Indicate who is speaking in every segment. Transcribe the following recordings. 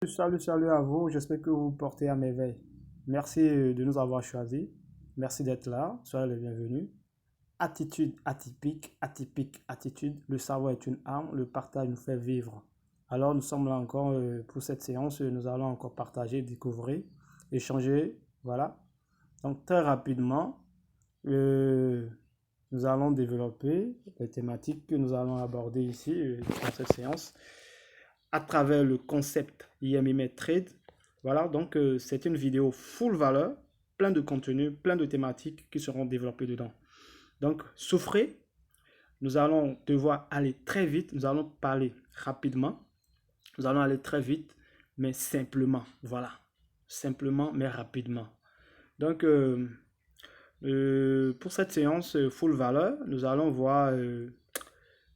Speaker 1: Salut à vous, j'espère que vous vous portez à merveille. Merci de nous avoir choisis. Merci d'être là, soyez les bienvenus. Attitude atypique, atypique, attitude. Le savoir est une arme, le partage nous fait vivre. Alors nous sommes là encore pour cette séance, nous allons encore partager, découvrir, échanger. Voilà. Donc très rapidement, euh, nous allons développer les thématiques que nous allons aborder ici dans cette séance à travers le concept IMIMED Trade. Voilà, donc c'est une vidéo full valeur, plein de contenu, plein de thématiques qui seront développées dedans. Donc, souffrez, nous allons devoir aller très vite, nous allons parler rapidement, nous allons aller très vite, mais simplement, voilà, simplement, mais rapidement. Donc, pour cette séance full valeur, nous allons voir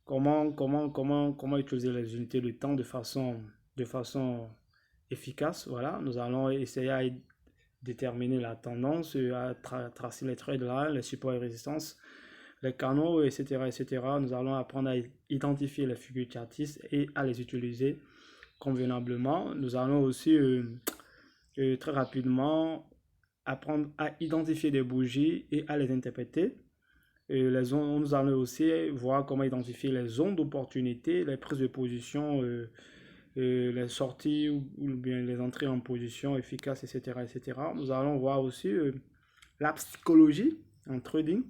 Speaker 1: comment utiliser les unités de temps de façon efficace. Voilà, nous allons essayer à déterminer la tendance, à tracer les trades là, les supports et résistances, les canaux, etc., etc. Nous allons apprendre à identifier les figures chartistes et à les utiliser convenablement. Nous allons aussi très rapidement apprendre à identifier des bougies et à les interpréter. Et nous allons aussi voir comment identifier les zones d'opportunité, les prises de position, les sorties ou bien les entrées en position efficaces, etc., etc. Nous allons voir aussi la psychologie en trading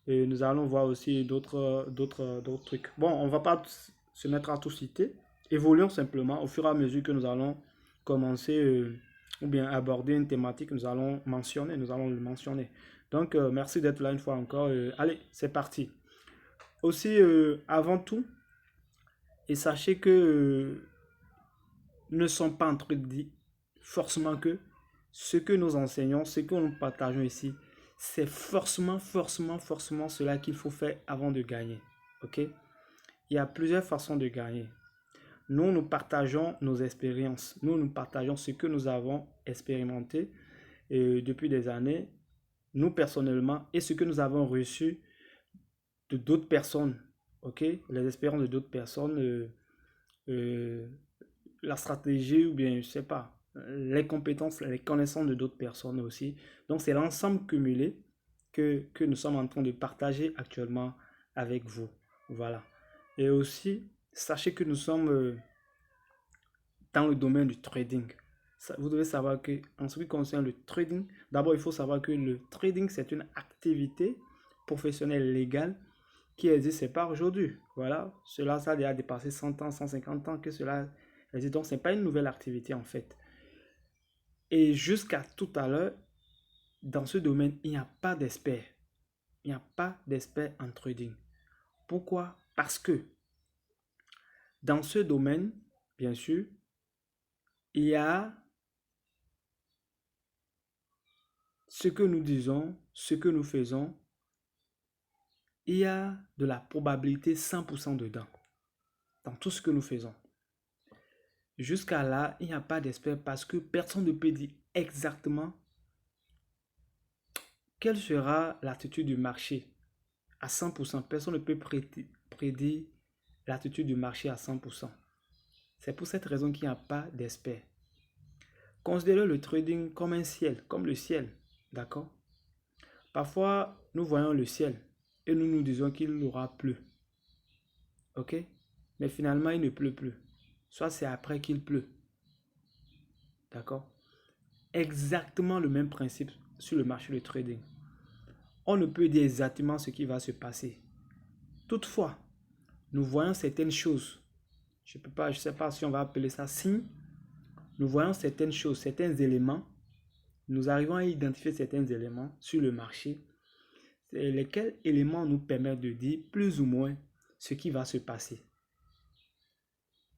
Speaker 1: et nous allons voir aussi d'autres trucs. Bon, on ne va pas se mettre à tout citer. Évoluons simplement au fur et à mesure que nous allons commencer ou bien aborder une thématique, nous allons le mentionner. Donc, merci d'être là une fois encore. Allez, c'est parti. Aussi, avant tout, et sachez que ne sont pas en train de dire forcément que ce que nous enseignons, ce que nous partageons ici, c'est forcément cela qu'il faut faire avant de gagner. Ok? Il y a plusieurs façons de gagner. Nous partageons nos expériences. Nous partageons ce que nous avons expérimenté depuis des années, nous personnellement, et ce que nous avons reçu de d'autres personnes. Ok? Les expériences de d'autres personnes, euh, la stratégie ou bien, je sais pas, les compétences, les connaissances de d'autres personnes aussi. Donc, c'est l'ensemble cumulé que nous sommes en train de partager actuellement avec vous. Voilà. Et aussi, sachez que nous sommes dans le domaine du trading. Vous devez savoir que en ce qui concerne le trading, d'abord, il faut savoir que le trading, c'est une activité professionnelle légale qui existe, c'est pas aujourd'hui. Voilà, cela, ça a déjà dépassé 100 ans, 150 ans que cela existe. Donc, ce n'est pas une nouvelle activité en fait. Et jusqu'à tout à l'heure, dans ce domaine, il n'y a pas d'expert. Il n'y a pas d'expert en trading. Pourquoi? Parce que dans ce domaine, bien sûr, il y a ce que nous disons, ce que nous faisons, il y a de la probabilité 100% dedans, dans tout ce que nous faisons. Jusqu'à là, il n'y a pas d'expert parce que personne ne peut dire exactement quelle sera l'attitude du marché à 100%. Personne ne peut prédire l'attitude du marché à 100%. C'est pour cette raison qu'il n'y a pas d'expert. Considérez le trading comme un ciel, comme le ciel. D'accord? Parfois, nous voyons le ciel et nous nous disons qu'il aura plu. Ok? Mais finalement, il ne pleut plus. Soit c'est après qu'il pleut. D'accord? Exactement le même principe sur le marché de trading. On ne peut dire exactement ce qui va se passer. Toutefois, nous voyons certaines choses. Je ne sais pas si on va appeler ça signe. Nous voyons certaines choses, certains éléments. Nous arrivons à identifier certains éléments sur le marché. Lesquels éléments nous permettent de dire plus ou moins ce qui va se passer.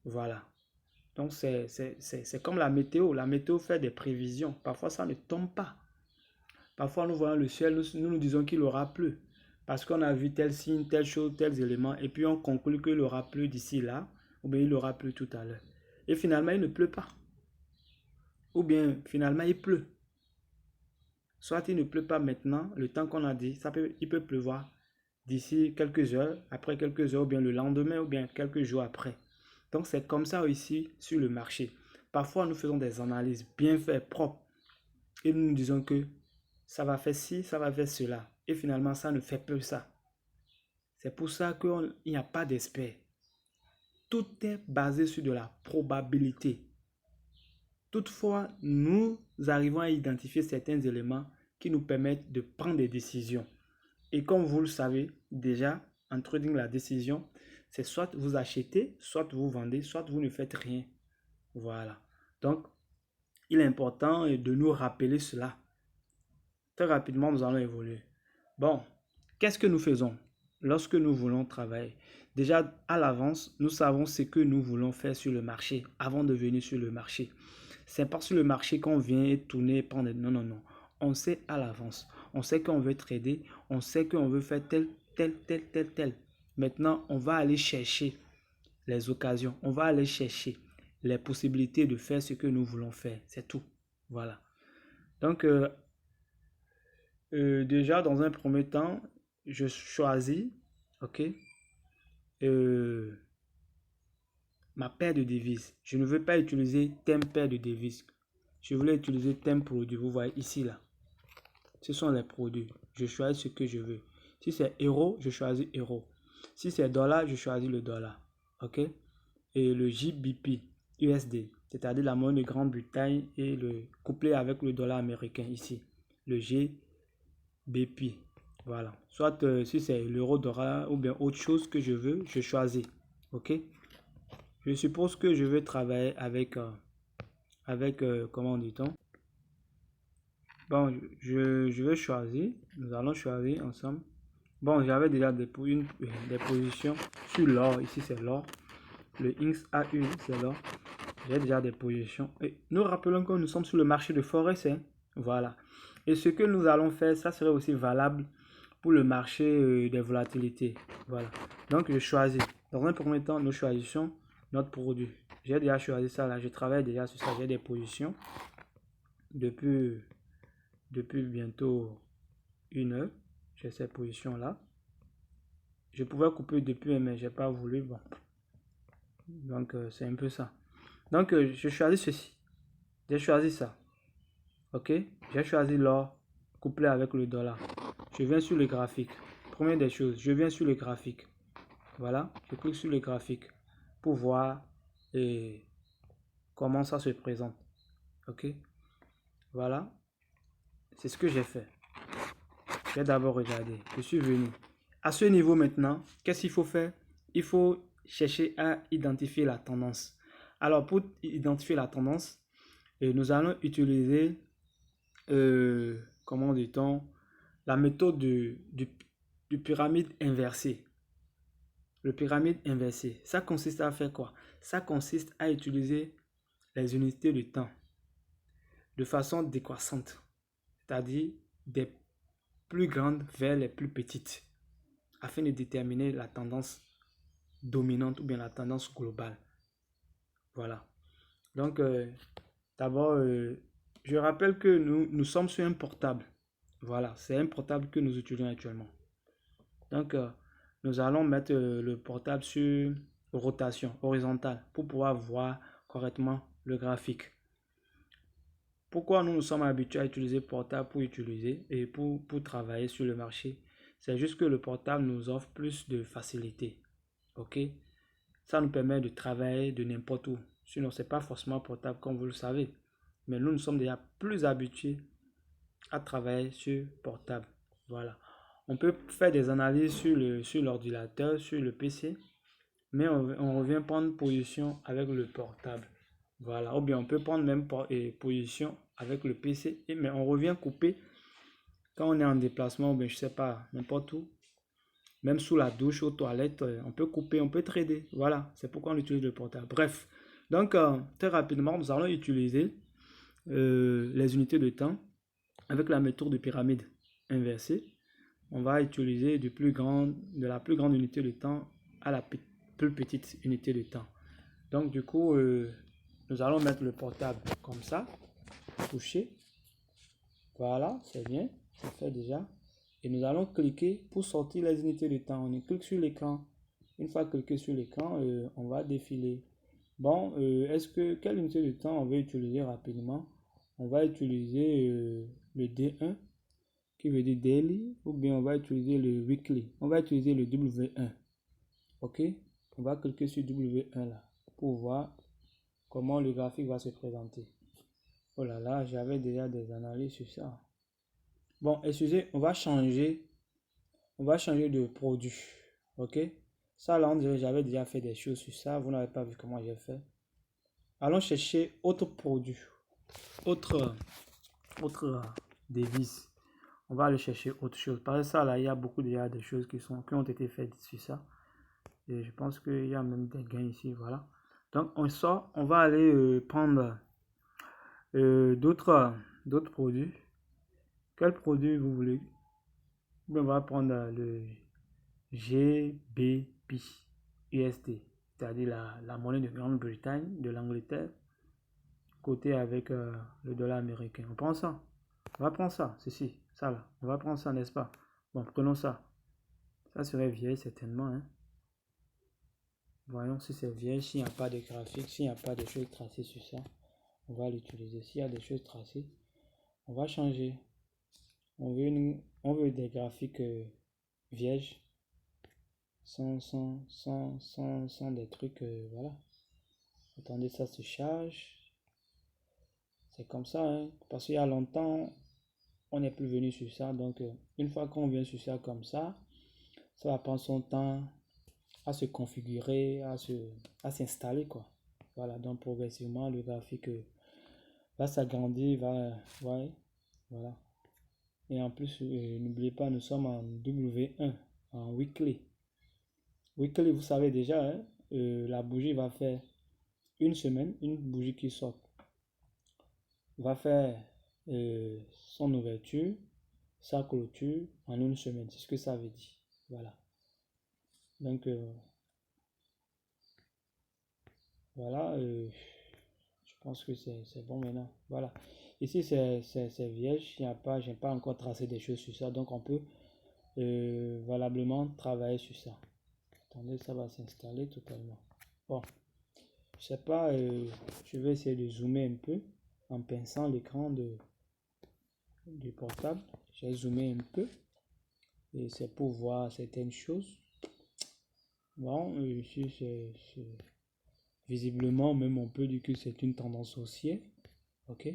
Speaker 1: Voilà. Donc, c'est comme la météo. La météo fait des prévisions. Parfois, ça ne tombe pas. Parfois, nous voyons le ciel, nous disons qu'il aura plu. Parce qu'on a vu tel signe, telle chose, tels éléments. Et puis, on conclut qu'il aura plu d'ici là. Ou bien, il aura plu tout à l'heure. Et finalement, il ne pleut pas. Ou bien, finalement, il pleut. Soit il ne pleut pas maintenant, le temps qu'on a dit, il peut pleuvoir d'ici quelques heures, après quelques heures, ou bien le lendemain, ou bien quelques jours après. Donc, c'est comme ça ici sur le marché. Parfois, nous faisons des analyses bien faites, propres, et nous nous disons que ça va faire ci, ça va faire cela. Et finalement, ça ne fait plus ça. C'est pour ça qu'il n'y a pas d'expert. Tout est basé sur de la probabilité. Toutefois, nous arrivons à identifier certains éléments qui nous permettent de prendre des décisions. Et comme vous le savez, déjà, en trading, la décision, c'est soit vous achetez, soit vous vendez, soit vous ne faites rien. Voilà. Donc, il est important de nous rappeler cela. Très rapidement, nous allons évoluer. Bon, qu'est-ce que nous faisons lorsque nous voulons travailler? Déjà, à l'avance, nous savons ce que nous voulons faire sur le marché avant de venir sur le marché. C'est pas sur le marché qu'on vient tourner, prendre... Non, non, non. On sait à l'avance. On sait qu'on veut trader. On sait qu'on veut faire tel. Maintenant, on va aller chercher les occasions. On va aller chercher les possibilités de faire ce que nous voulons faire. C'est tout. Voilà. Donc, déjà, dans un premier temps, je choisis, ok, ma paire de devises. Je ne veux pas utiliser thème paire de devises. Je voulais utiliser thème produit. Vous voyez ici, là. Ce sont les produits. Je choisis ce que je veux. Si c'est euro, je choisis euro. Si c'est dollar, je choisis le dollar. Ok? Et le JBP, USD, c'est-à-dire la monnaie de Grande-Bretagne et le couplé avec le dollar américain ici. Le GBP. Voilà. Soit si c'est l'euro dollar ou bien autre chose que je veux, je choisis. Ok? Je suppose que je veux travailler avec, comment dit-on? Bon, je vais choisir. Nous allons choisir ensemble. Bon, j'avais déjà des positions sur l'or. Ici, c'est l'or. Le XAU, c'est l'or. J'ai déjà des positions. Et nous rappelons que nous sommes sur le marché de Forex. Hein? Voilà. Et ce que nous allons faire, ça serait aussi valable pour le marché des volatilités. Voilà. Donc, je choisis. Dans un premier temps, nous choisissons notre produit. J'ai déjà choisi ça là. Je travaille déjà sur ça. J'ai des positions depuis bientôt 1 heure. J'ai cette position là. Je pouvais couper depuis, mais j'ai pas voulu. Bon. Donc, c'est un peu ça. Donc, je choisis ceci. J'ai choisi ça. Ok. J'ai choisi l'or couplé avec le dollar. Je viens sur le graphique. Première des choses, je viens sur le graphique. Voilà. Je clique sur le graphique pour voir comment ça se présente. Ok. Voilà. C'est ce que j'ai fait. J'ai d'abord regardé. Je suis venu. À ce niveau maintenant, qu'est-ce qu'il faut faire? Il faut chercher à identifier la tendance. Alors, pour identifier la tendance, nous allons utiliser, comment dit-on, la méthode du pyramide inversée. Le pyramide inversé, ça consiste à faire quoi? Ça consiste à utiliser les unités de temps de façon décroissante, c'est-à-dire des plus grandes vers les plus petites, afin de déterminer la tendance dominante ou bien la tendance globale. Voilà. Donc, d'abord, je rappelle que nous sommes sur un portable. Voilà, c'est un portable que nous utilisons actuellement. Donc, nous allons mettre le portable sur rotation horizontale pour pouvoir voir correctement le graphique. Pourquoi nous sommes habitués à utiliser le portable pour utiliser et pour travailler sur le marché? C'est juste que le portable nous offre plus de facilité. Ok? Ça nous permet de travailler de n'importe où. Sinon, ce n'est pas forcément portable comme vous le savez. Mais nous sommes déjà plus habitués à travailler sur portable. Voilà. On peut faire des analyses sur l'ordinateur, sur le PC. Mais on revient prendre position avec le portable. Voilà. Ou bien on peut prendre même position avec le PC. Mais on revient couper quand on est en déplacement. Ou bien je ne sais pas, n'importe où. Même sous la douche, aux toilettes, on peut couper, on peut trader. Voilà, c'est pourquoi on utilise le portable. Bref, donc très rapidement, nous allons utiliser les unités de temps avec la méthode de pyramide inversée. On va utiliser de la plus grande unité de temps à la plus petite unité de temps. Donc du coup, nous allons mettre le portable comme ça, toucher. Voilà, c'est bien, c'est fait déjà. Et nous allons cliquer pour sortir les unités de temps. On clique sur l'écran. Une fois cliqué sur l'écran, on va défiler Bon, quelle unité de temps on va utiliser rapidement? On va utiliser le D1 qui veut dire daily ou bien on va utiliser le weekly. On va utiliser le W1. Ok? On va cliquer sur W1 là pour voir comment le graphique va se présenter. Oh là là, j'avais déjà des analyses sur ça. Bon, excusez, on va changer de produit. Ok? Ça là, j'avais déjà fait des choses sur ça. Vous n'avez pas vu comment j'ai fait. Allons chercher autre produit. Autre devise. On va aller chercher autre chose. Par ça là, il y a beaucoup déjà de choses qui ont été faites sur ça. Et je pense qu'il y a même des gains ici. Voilà. Donc on sort, on va aller prendre d'autres produits. Quel produit vous voulez? On va prendre le GBP USD, c'est-à-dire la monnaie de Grande-Bretagne, de l'Angleterre, côté avec le dollar américain. On prend ça. On va prendre ça, ceci, ça là. On va prendre ça, n'est-ce pas? Bon, prenons ça. Ça serait vieille certainement. Hein. Voyons si c'est vieille, s'il n'y a pas de graphique, s'il n'y a pas de choses tracées sur ça. On va l'utiliser. S'il y a des choses tracées, on va changer. On veut des graphiques vierges. Sans des trucs. Voilà. Attendez, ça se charge. C'est comme ça. Hein, parce qu'il y a longtemps, on n'est plus venu sur ça. Donc, une fois qu'on vient sur ça comme ça va prendre son temps à se configurer, à s'installer, quoi. Voilà. Donc, progressivement, le graphique va s'agrandir, ouais, voilà. Et en plus, n'oubliez pas, nous sommes en W1, en weekly. Weekly, vous savez déjà, hein, la bougie va faire une semaine, une bougie qui sort va faire son ouverture, sa clôture en une semaine. C'est ce que ça veut dire. Voilà. Donc, voilà. Je pense que c'est bon maintenant. Voilà. Ici, c'est vierge. J'ai pas encore tracé des choses sur ça. Donc, on peut valablement travailler sur ça. Attendez, ça va s'installer totalement. Bon. Je sais pas. Je vais essayer de zoomer un peu en pinçant l'écran du portable. J'ai zoomé un peu. Et c'est pour voir certaines choses. Bon, ici, visiblement, même on peut dire que c'est une tendance haussière. Ok?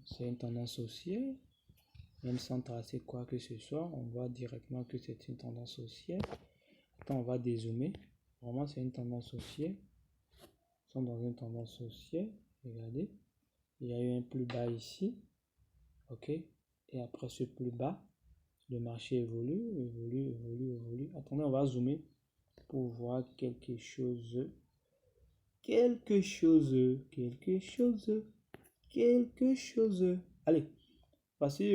Speaker 1: C'est une tendance haussière. Même sans tracer quoi que ce soit, on voit directement que c'est une tendance haussière. Quand on va dézoomer, vraiment c'est une tendance haussière. Nous sommes dans une tendance haussière. Regardez. Il y a eu un plus bas ici. Ok? Et après ce plus bas, le marché évolue. Attendez, on va zoomer pour voir quelque chose. Allez, voici,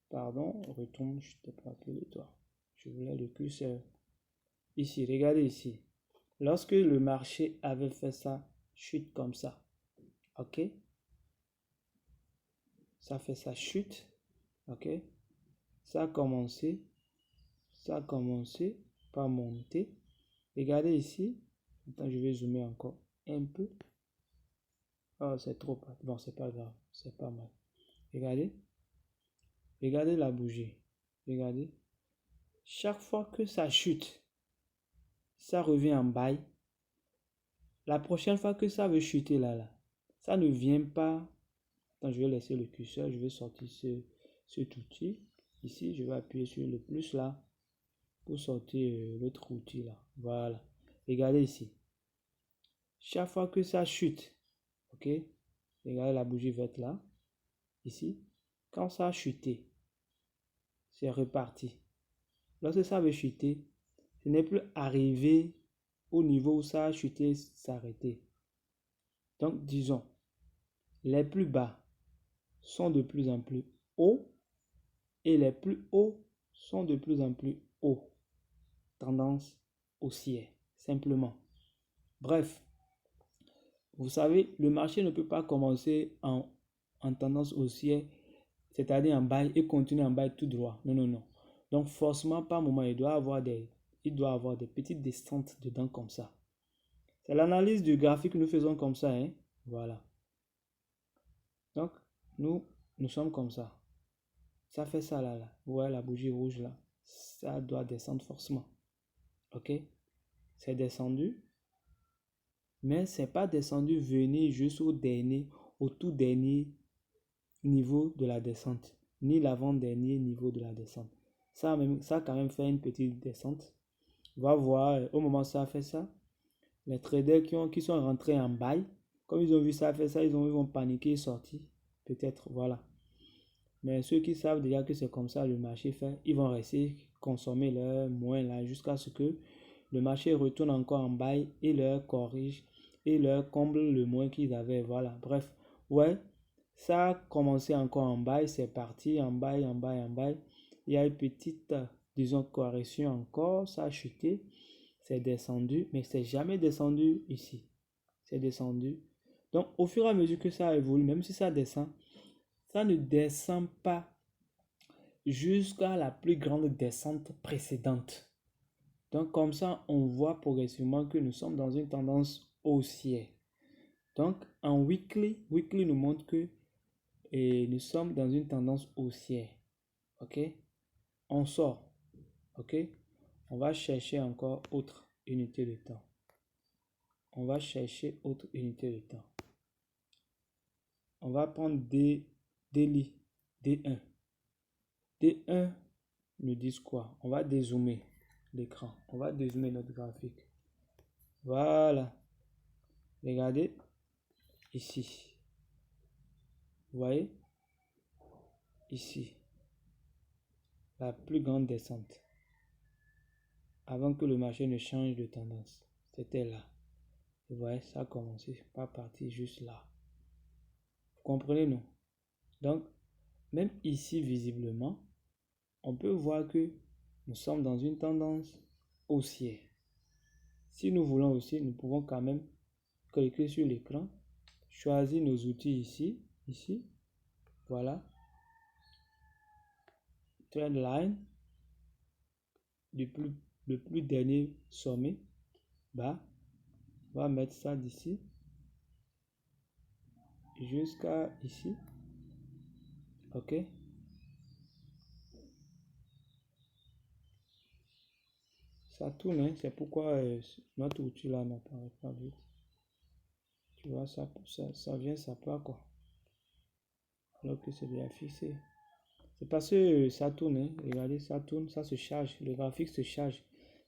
Speaker 1: pardon, retourne, je t'ai pas appelé toi. Je voulais le curseur. Ici, regardez ici. Lorsque le marché avait fait ça, chute comme ça. Ok? Ça fait sa chute. Ok? Ça a commencé par monter. Regardez ici. Attends, je vais zoomer encore un peu. Oh, c'est trop. Bon, c'est pas grave. C'est pas mal. Regardez. Regardez la bougie. Regardez. Chaque fois que ça chute, ça revient en bail. La prochaine fois que ça veut chuter là, ça ne vient pas. Attends, je vais laisser le curseur. Je vais sortir cet outil. Ici, je vais appuyer sur le plus là pour sortir l'autre outil là. Voilà. Regardez ici. Chaque fois que ça chute, ok, regardez la bougie verte là, ici, quand ça a chuté, c'est reparti. Lorsque ça veut chuter, ce n'est plus arrivé au niveau où ça a chuté, s'arrêter. Donc, disons, les plus bas sont de plus en plus hauts et les plus hauts sont de plus en plus hauts. Tendance haussière, simplement. Bref, vous savez, le marché ne peut pas commencer en tendance haussière, c'est-à-dire en bail et continuer en bail tout droit. Non. Donc forcément, par moment, il doit avoir des petites descentes dedans comme ça. C'est l'analyse du graphique que nous faisons comme ça, hein. Voilà. Donc, nous sommes comme ça. Ça fait ça là, là. Vous voyez la bougie rouge là. Ça doit descendre forcément. Ok? C'est descendu. Mais c'est pas descendu venir jusqu'au dernier, au tout dernier niveau de la descente. Ni l'avant-dernier niveau de la descente. Ça a quand même fait une petite descente. On va voir, au moment où ça a fait ça, les traders qui sont rentrés en bail, comme ils ont vu ça faire ça, ils vont paniquer et sortir. Peut-être, voilà. Mais ceux qui savent déjà que c'est comme ça le marché fait, ils vont rester consommer leur moins là jusqu'à ce que le marché retourne encore en bail et leur corrige et leur comble le moins qu'ils avaient. Voilà. Bref, ouais, ça a commencé encore en bail, c'est parti en bail, en bail, en bail. Il y a une petite, disons, correction encore, ça a chuté, c'est descendu, mais c'est jamais descendu ici. C'est descendu. Donc, au fur et à mesure que ça évolue, même si ça descend, ça ne descend pas jusqu'à la plus grande descente précédente. Donc, comme ça, on voit progressivement que nous sommes dans une tendance haussière. Donc, en weekly nous montre que nous sommes dans une tendance haussière. OK? On sort. OK? On va chercher encore autre unité de temps. On va chercher autre unité de temps. On va prendre daily, D1. D1 nous disent quoi? On va dézoomer l'écran. On va dézoomer notre graphique. Voilà. Regardez ici. Vous voyez? Ici. La plus grande descente. Avant que le marché ne change de tendance. C'était là. Vous voyez, ça a commencé par partir juste là. Vous comprenez, non? Donc, même ici, visiblement, on peut voir que nous sommes dans une tendance haussière. Si nous voulons aussi, nous pouvons quand même cliquer sur l'écran, choisir nos outils ici, voilà, trendline, le plus dernier sommet, bas, on va mettre ça d'ici jusqu'à ici, ok. Ça tourne, hein, c'est pourquoi notre outil là n'apparaît pas vite. Tu vois, ça vient, ça part quoi. Alors que c'est bien fixé. C'est parce que ça tourne, hein. Regardez, ça tourne, ça se charge, le graphique se charge.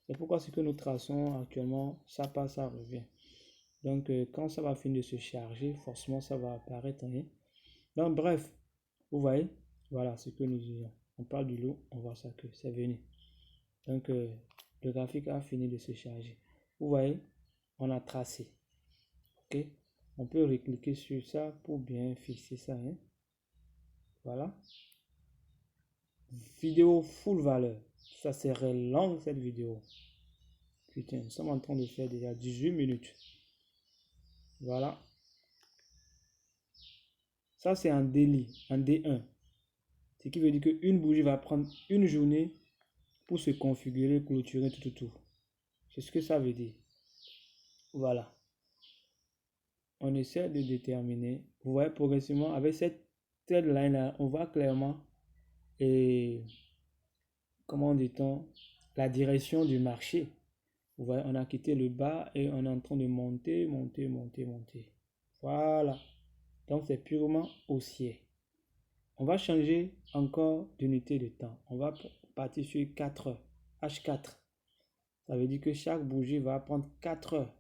Speaker 1: C'est pourquoi ce que nous traçons actuellement, ça passe, ça revient. Donc, quand ça va finir de se charger, forcément, ça va apparaître. Hein. Donc, bref, vous voyez, voilà ce que nous disons. On parle du lot, on voit ça que c'est venu. Donc, le graphique a fini de se charger. Vous voyez, on a tracé. OK? On peut recliquer sur ça pour bien fixer ça. Hein. Voilà. Vidéo full valeur. Ça serait long cette vidéo. Putain, nous sommes en train de faire déjà 18 minutes. Voilà. Ça, c'est un daily, un D1. Ce qui veut dire qu'une bougie va prendre une journée pour se configurer, clôturer, tout. C'est ce que ça veut dire. Voilà. On essaie de déterminer. Vous voyez progressivement, avec cette line-là, on voit clairement, et comment dit-on, la direction du marché. Vous voyez, on a quitté le bas et on est en train de monter. Voilà. Donc, c'est purement haussier. On va changer encore d'unité de temps. On va partir sur 4 heures. H4. Ça veut dire que chaque bougie va prendre 4 heures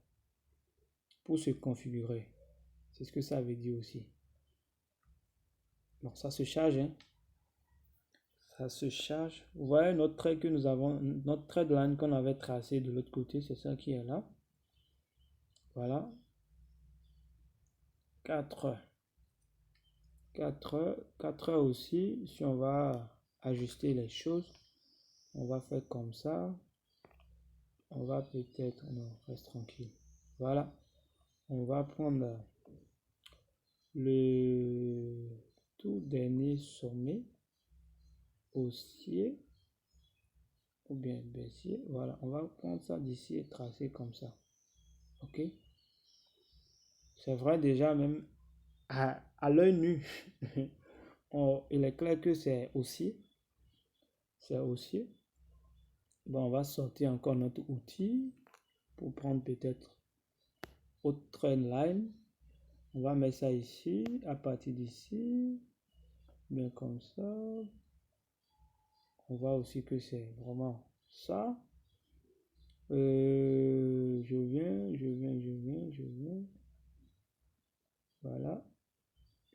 Speaker 1: pour se configurer. C'est ce que ça veut dire aussi. Donc, ça se charge. Hein. Ça se charge. Vous voyez notre trait que nous avons, notre trait de line qu'on avait tracé de l'autre côté. C'est ça qui est là. Voilà. 4 heures. 4 heures aussi, si on va ajuster les choses, on va faire comme ça. On va peut-être, non, reste tranquille. Voilà, on va prendre le tout dernier sommet haussier ou bien baissier. Voilà, on va prendre ça d'ici et tracer comme ça. Ok, C'est vrai déjà même à l'œil nu. Il est clair que c'est haussier. C'est haussier. Bon, on va sortir encore notre outil pour prendre peut-être autre trendline. On va mettre ça ici, à partir d'ici, bien comme ça. On voit aussi que c'est vraiment ça. Je viens. Voilà.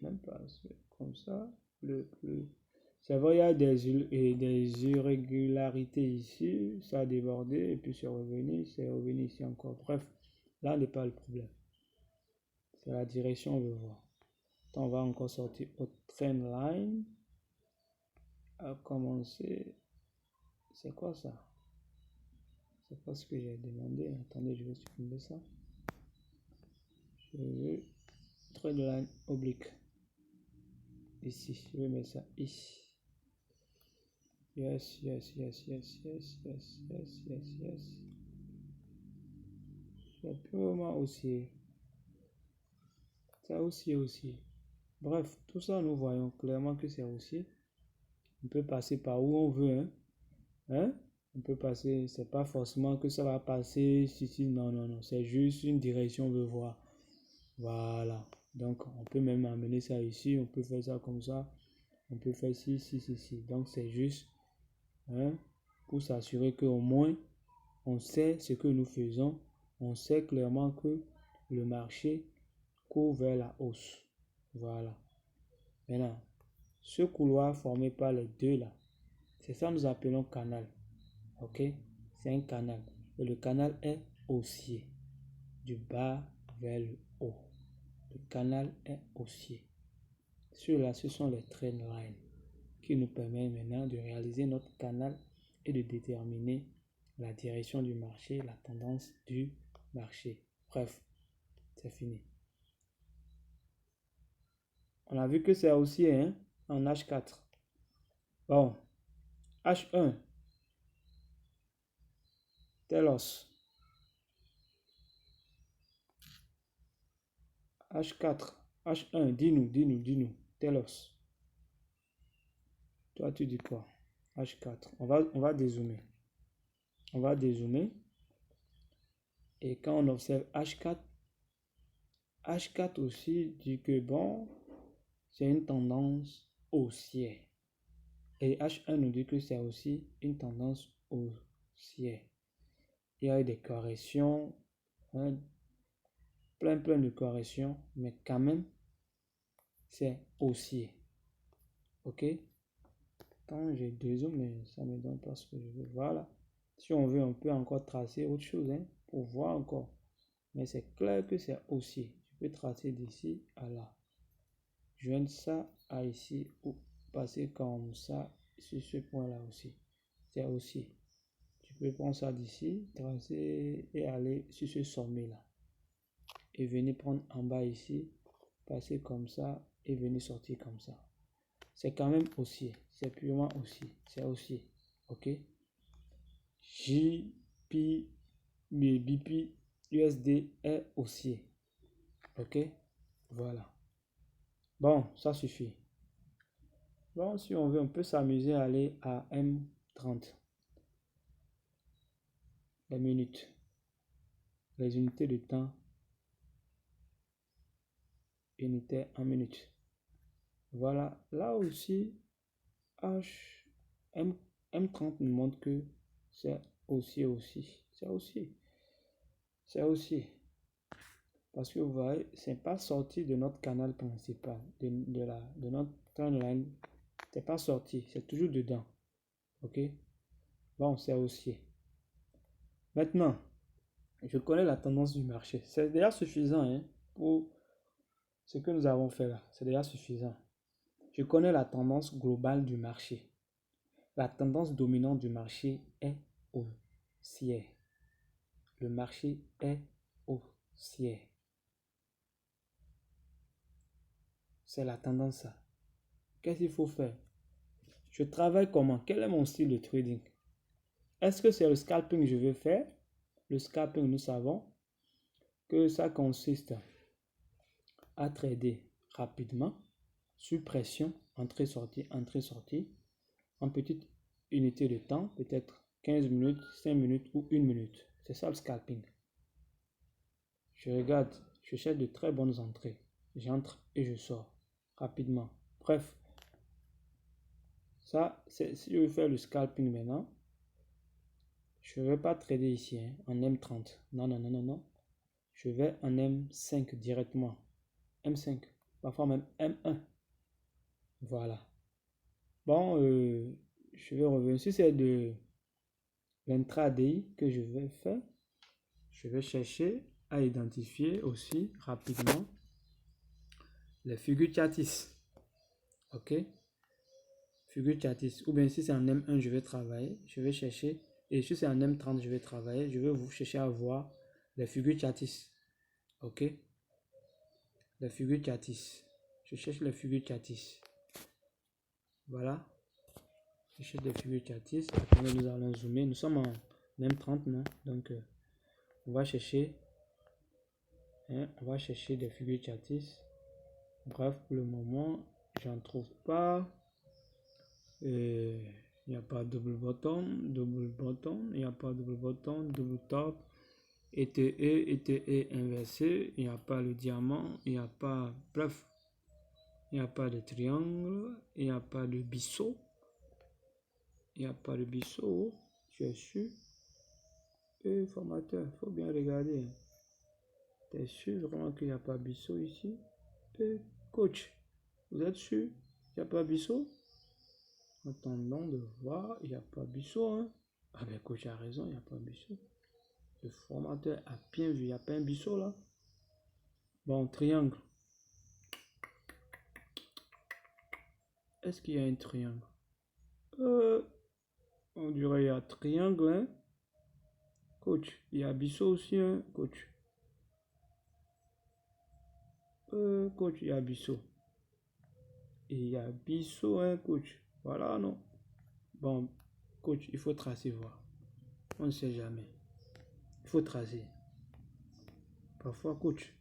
Speaker 1: Même pas comme ça. C'est vrai, il y a des irrégularités ici. Ça a débordé et puis c'est revenu ici encore. Bref, là n'est pas le problème. C'est la direction, on veut voir. On va encore sortir au trendline. À commencer. C'est quoi ça? C'est pas ce que j'ai demandé. Attendez, je vais supprimer ça. Je veux trendline oblique. Ici, je vais mettre ça ici. Yes. C'est purement haussier. Ça aussi. Bref, tout ça, nous voyons clairement que c'est haussier. On peut passer par où on veut, hein? On peut passer, c'est pas forcément que ça va passer ici, non. C'est juste une direction, on veut voir. Voilà. Donc, on peut même amener ça ici, on peut faire ça comme ça. On peut faire ci. Donc, c'est juste, hein, pour s'assurer qu'au moins, on sait ce que nous faisons. On sait clairement que le marché court vers la hausse. Voilà. Maintenant, ce couloir formé par les deux là, c'est ça que nous appelons canal. Ok? C'est un canal. Et le canal est haussier. Du bas vers le haut. Le canal est haussier. Ceux-là, ce sont les trend lines qui nous permettent maintenant de réaliser notre canal et de déterminer la direction du marché, la tendance du marché. Bref, c'est fini. On a vu que c'est haussier, hein, en H4. Bon, H1, Telos. H4, H1, dis-nous, Telos. Toi, tu dis quoi? H4, on va dézoomer. On va dézoomer. Et quand on observe H4, H4 aussi dit que bon, c'est une tendance haussière. Et H1 nous dit que c'est aussi une tendance haussière. Il y a eu des corrections, hein, plein de corrections, mais quand même, c'est haussier. Ok? Quand j'ai dézoome, mais ça ne me donne pas ce que je veux. Voilà. Si on veut, on peut encore tracer autre chose, hein, pour voir encore. Mais c'est clair que c'est haussier. Je peux tracer d'ici à là. Joindre ça à ici ou passer comme ça sur ce point-là aussi. C'est haussier. Tu peux prendre ça d'ici, tracer et aller sur ce sommet-là. Et venir prendre en bas ici, passer comme ça et venir sortir comme ça. C'est quand même haussier. C'est purement haussier. C'est haussier. Ok? JP, BP, USD est haussier. Ok? Voilà. Bon, ça suffit. Bon, si on veut, on peut s'amuser à aller à M30. Les minutes. Les unités de temps. Unités en minutes. Voilà. Là aussi, M30 nous montre que c'est haussier aussi. C'est haussier. C'est haussier. Parce que vous voyez, c'est pas sorti de notre canal principal, de notre trendline. C'est pas sorti, c'est toujours dedans. Ok? Bon, c'est haussier. Maintenant, je connais la tendance du marché. C'est déjà suffisant, hein, pour ce que nous avons fait là. C'est déjà suffisant. Je connais la tendance globale du marché. La tendance dominante du marché est haussière. Le marché est haussière. C'est la tendance ça. Qu'est-ce qu'il faut faire? Je travaille comment? Quel est mon style de trading? Est-ce que c'est le scalping que je veux faire? Le scalping, nous savons que ça consiste à trader rapidement, sur pression, entrée-sortie, en petite unité de temps, peut-être 15 minutes, 5 minutes ou 1 minute. C'est ça le scalping. Je regarde, je cherche de très bonnes entrées. J'entre et je sors rapidement. Bref, ça, si je veux faire le scalping maintenant, je ne vais pas trader ici hein, en M30. Non, non, non, non, non. Je vais en M5 directement. M5, parfois même M1. Voilà. Bon, je vais revenir. Si c'est de l'intraday que je vais faire, je vais chercher à identifier aussi rapidement les figures Chatis. Ok? Figure Chatis. Ou bien si c'est en M1, je vais travailler. Je vais chercher. Et si c'est en M30, je vais travailler. Je vais vous chercher à voir les figures Chatis. Ok? Les figures Chatis. Je cherche les figures Chatis. Voilà. Je cherche des figures Chatis. Attendez, nous allons zoomer. Nous sommes en M30, non? Donc, on va chercher. Hein, on va chercher des figures Chatis. Bref, pour le moment, j'en trouve pas. Il n'y a pas double bottom, il n'y a pas double bottom, double top, ETE inversé, il n'y a pas le diamant, il n'y a pas, bref, il n'y a pas de triangle, il n'y a pas de biseau, il n'y a pas de biseau, tu es sûr? Formateur, il faut bien regarder. Tu es sûr vraiment qu'il n'y a pas de biseau ici? Coach, vous êtes sûr? Il n'y a pas de biseau? Attendons de voir, il n'y a pas biseau, hein. Ah ben coach a raison, il n'y a pas biseau. Le formateur a bien vu, il n'y a pas un biseau là. Bon, triangle. Est-ce qu'il y a un triangle? On dirait il y a triangle, hein. Coach, il y a biseau aussi, hein, coach. Coach, il y a biseau. Il y a biseau, hein, coach. Voilà, non. Bon, coach, il faut tracer, voir. On ne sait jamais. Il faut tracer. Parfois, coach,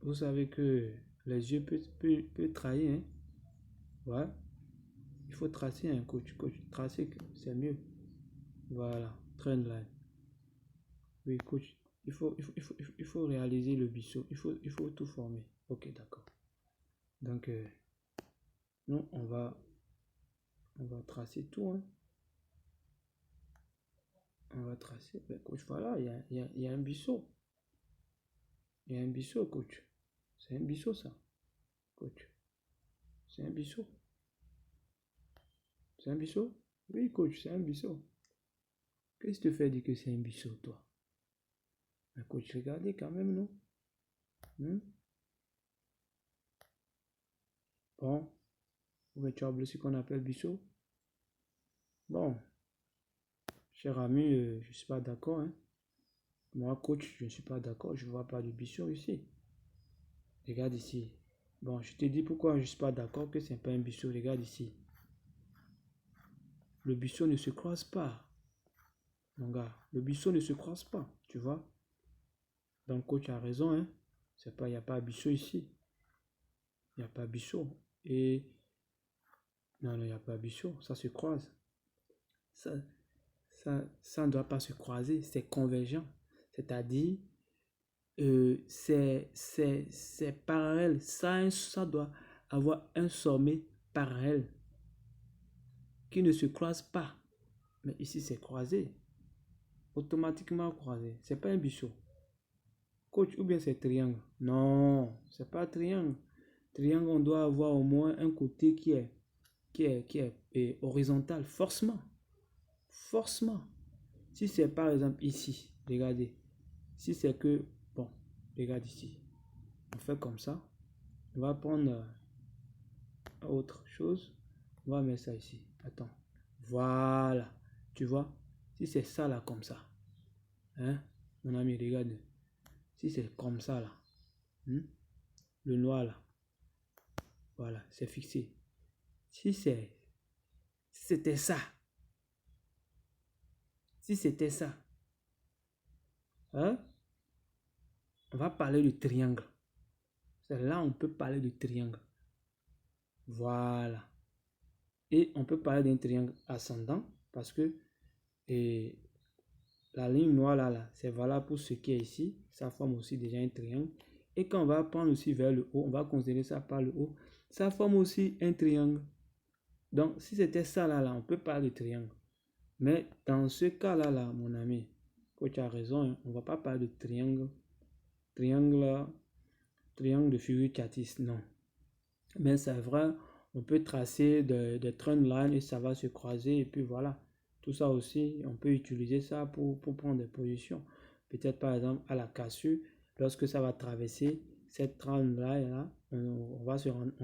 Speaker 1: vous savez que les yeux peuvent trahir, hein. Ouais. Il faut tracer un coach. Coach, tracer, c'est mieux. Voilà. Trend line. Oui, coach. Il faut réaliser le biseau. Il faut tout former. Ok, d'accord. Donc, nous, on va tracer tout, hein. On va tracer. Ben, coach, voilà, il y a un biseau. Il y a un biseau, coach. C'est un biseau, ça. Coach. C'est un biseau. C'est un biseau? Oui, coach, c'est un biseau. Qu'est-ce que tu fais dire que c'est un biseau, toi? Mais coach, regardez quand même, non? Bon. Ou tu as oublié ce qu'on appelle biseau? Bon. Cher ami, je ne suis pas d'accord, hein. Moi, coach, je ne suis pas d'accord. Je ne vois pas de biseau ici. Regarde ici. Bon, je te dis pourquoi je ne suis pas d'accord que ce n'est pas un biseau. Regarde ici. Le biseau ne se croise pas. Mon gars, le biseau ne se croise pas. Tu vois? Donc, coach a raison, hein. C'est pas, il n'y a pas de biseau ici. Il n'y a pas de biseau. Et non, il n'y a pas de biseau. Ça se croise. Ça ne doit pas se croiser. C'est convergent. C'est-à-dire, c'est parallèle. Ça doit avoir un sommet parallèle qui ne se croise pas. Mais ici, c'est croisé. Automatiquement croisé. C'est pas un biseau. Coach, ou bien c'est triangle? Non, c'est pas triangle. Triangle, on doit avoir au moins un côté qui est horizontal. Forcément. Forcément. Si c'est par exemple ici, regardez. Si c'est que, bon, regarde ici. On fait comme ça. On va prendre autre chose. On va mettre ça ici. Attends. Voilà. Tu vois? Si c'est ça là, comme ça. Hein? Mon ami, regarde. Si c'est comme ça là. Le noir là. Voilà, c'est fixé. Si c'était ça. Si c'était ça. Hein? on va parler de triangle. C'est là on peut parler de triangle. Voilà. Et on peut parler d'un triangle ascendant parce que et la ligne noire là, c'est valable pour ce qui est ici. Ça forme aussi déjà un triangle. Et quand on va prendre aussi vers le haut, on va considérer ça par le haut. Ça forme aussi un triangle. Donc, si c'était ça là, on peut parler de triangle. Mais dans ce cas-là, mon ami, tu as raison, hein, on ne va pas parler de triangle. Triangle de figure Katis, non. Mais c'est vrai, on peut tracer des trend lines et ça va se croiser et puis voilà. Tout ça aussi, on peut utiliser ça pour prendre des positions. Peut-être par exemple à la cassure, lorsque ça va traverser cette trend line là, on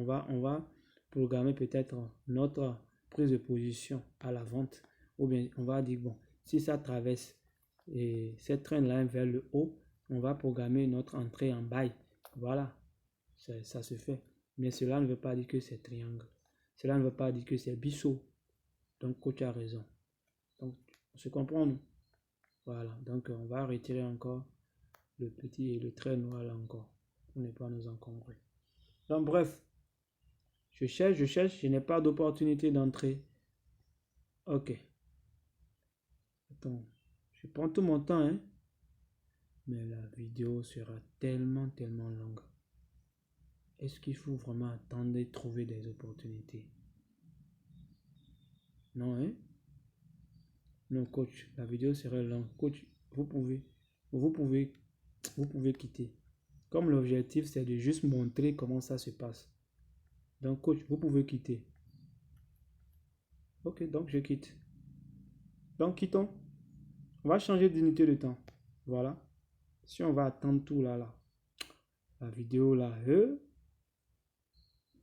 Speaker 1: va programmer peut-être notre prise de position à la vente. Ou bien on va dire, bon, si ça traverse cette trend line vers le haut, on va programmer notre entrée en buy. Voilà, ça se fait. Mais cela ne veut pas dire que c'est triangle. Cela ne veut pas dire que c'est biseau. Donc, coach a raison. Donc, on se comprend, nous. Voilà. Donc, on va retirer encore le petit et le trait noir là encore. Pour ne pas nous encombrer. Donc, bref. Je cherche. Je n'ai pas d'opportunité d'entrée. Ok. Attends. Je prends tout mon temps, hein. Mais la vidéo sera tellement longue. Est-ce qu'il faut vraiment attendre et trouver des opportunités? Non, hein? Non, coach, la vidéo serait longue. Coach, vous pouvez quitter. Comme l'objectif, c'est de juste montrer comment ça se passe. Donc, coach, vous pouvez quitter. Ok, donc je quitte. Donc, quittons. On va changer d'unité de temps. Voilà. Si on va attendre tout là, la vidéo là,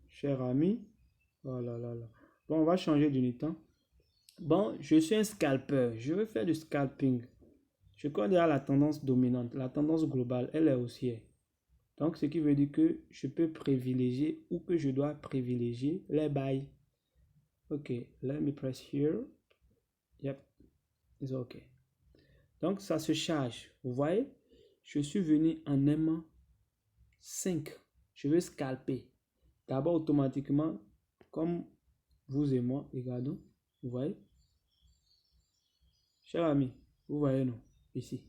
Speaker 1: cher ami. Oh là là là. Bon, on va changer d'unité de temps. Bon, je suis un scalpeur. Je veux faire du scalping. Je connais la tendance dominante. La tendance globale, elle est haussière. Donc, ce qui veut dire que je peux privilégier ou que je dois privilégier les buy. Ok, let me press here. Yep, it's ok. Donc, ça se charge. Vous voyez, je suis venu en M5. Je veux scalper. D'abord, automatiquement, comme vous et moi, regardons. Vous voyez? Cher ami, vous voyez, non? Ici.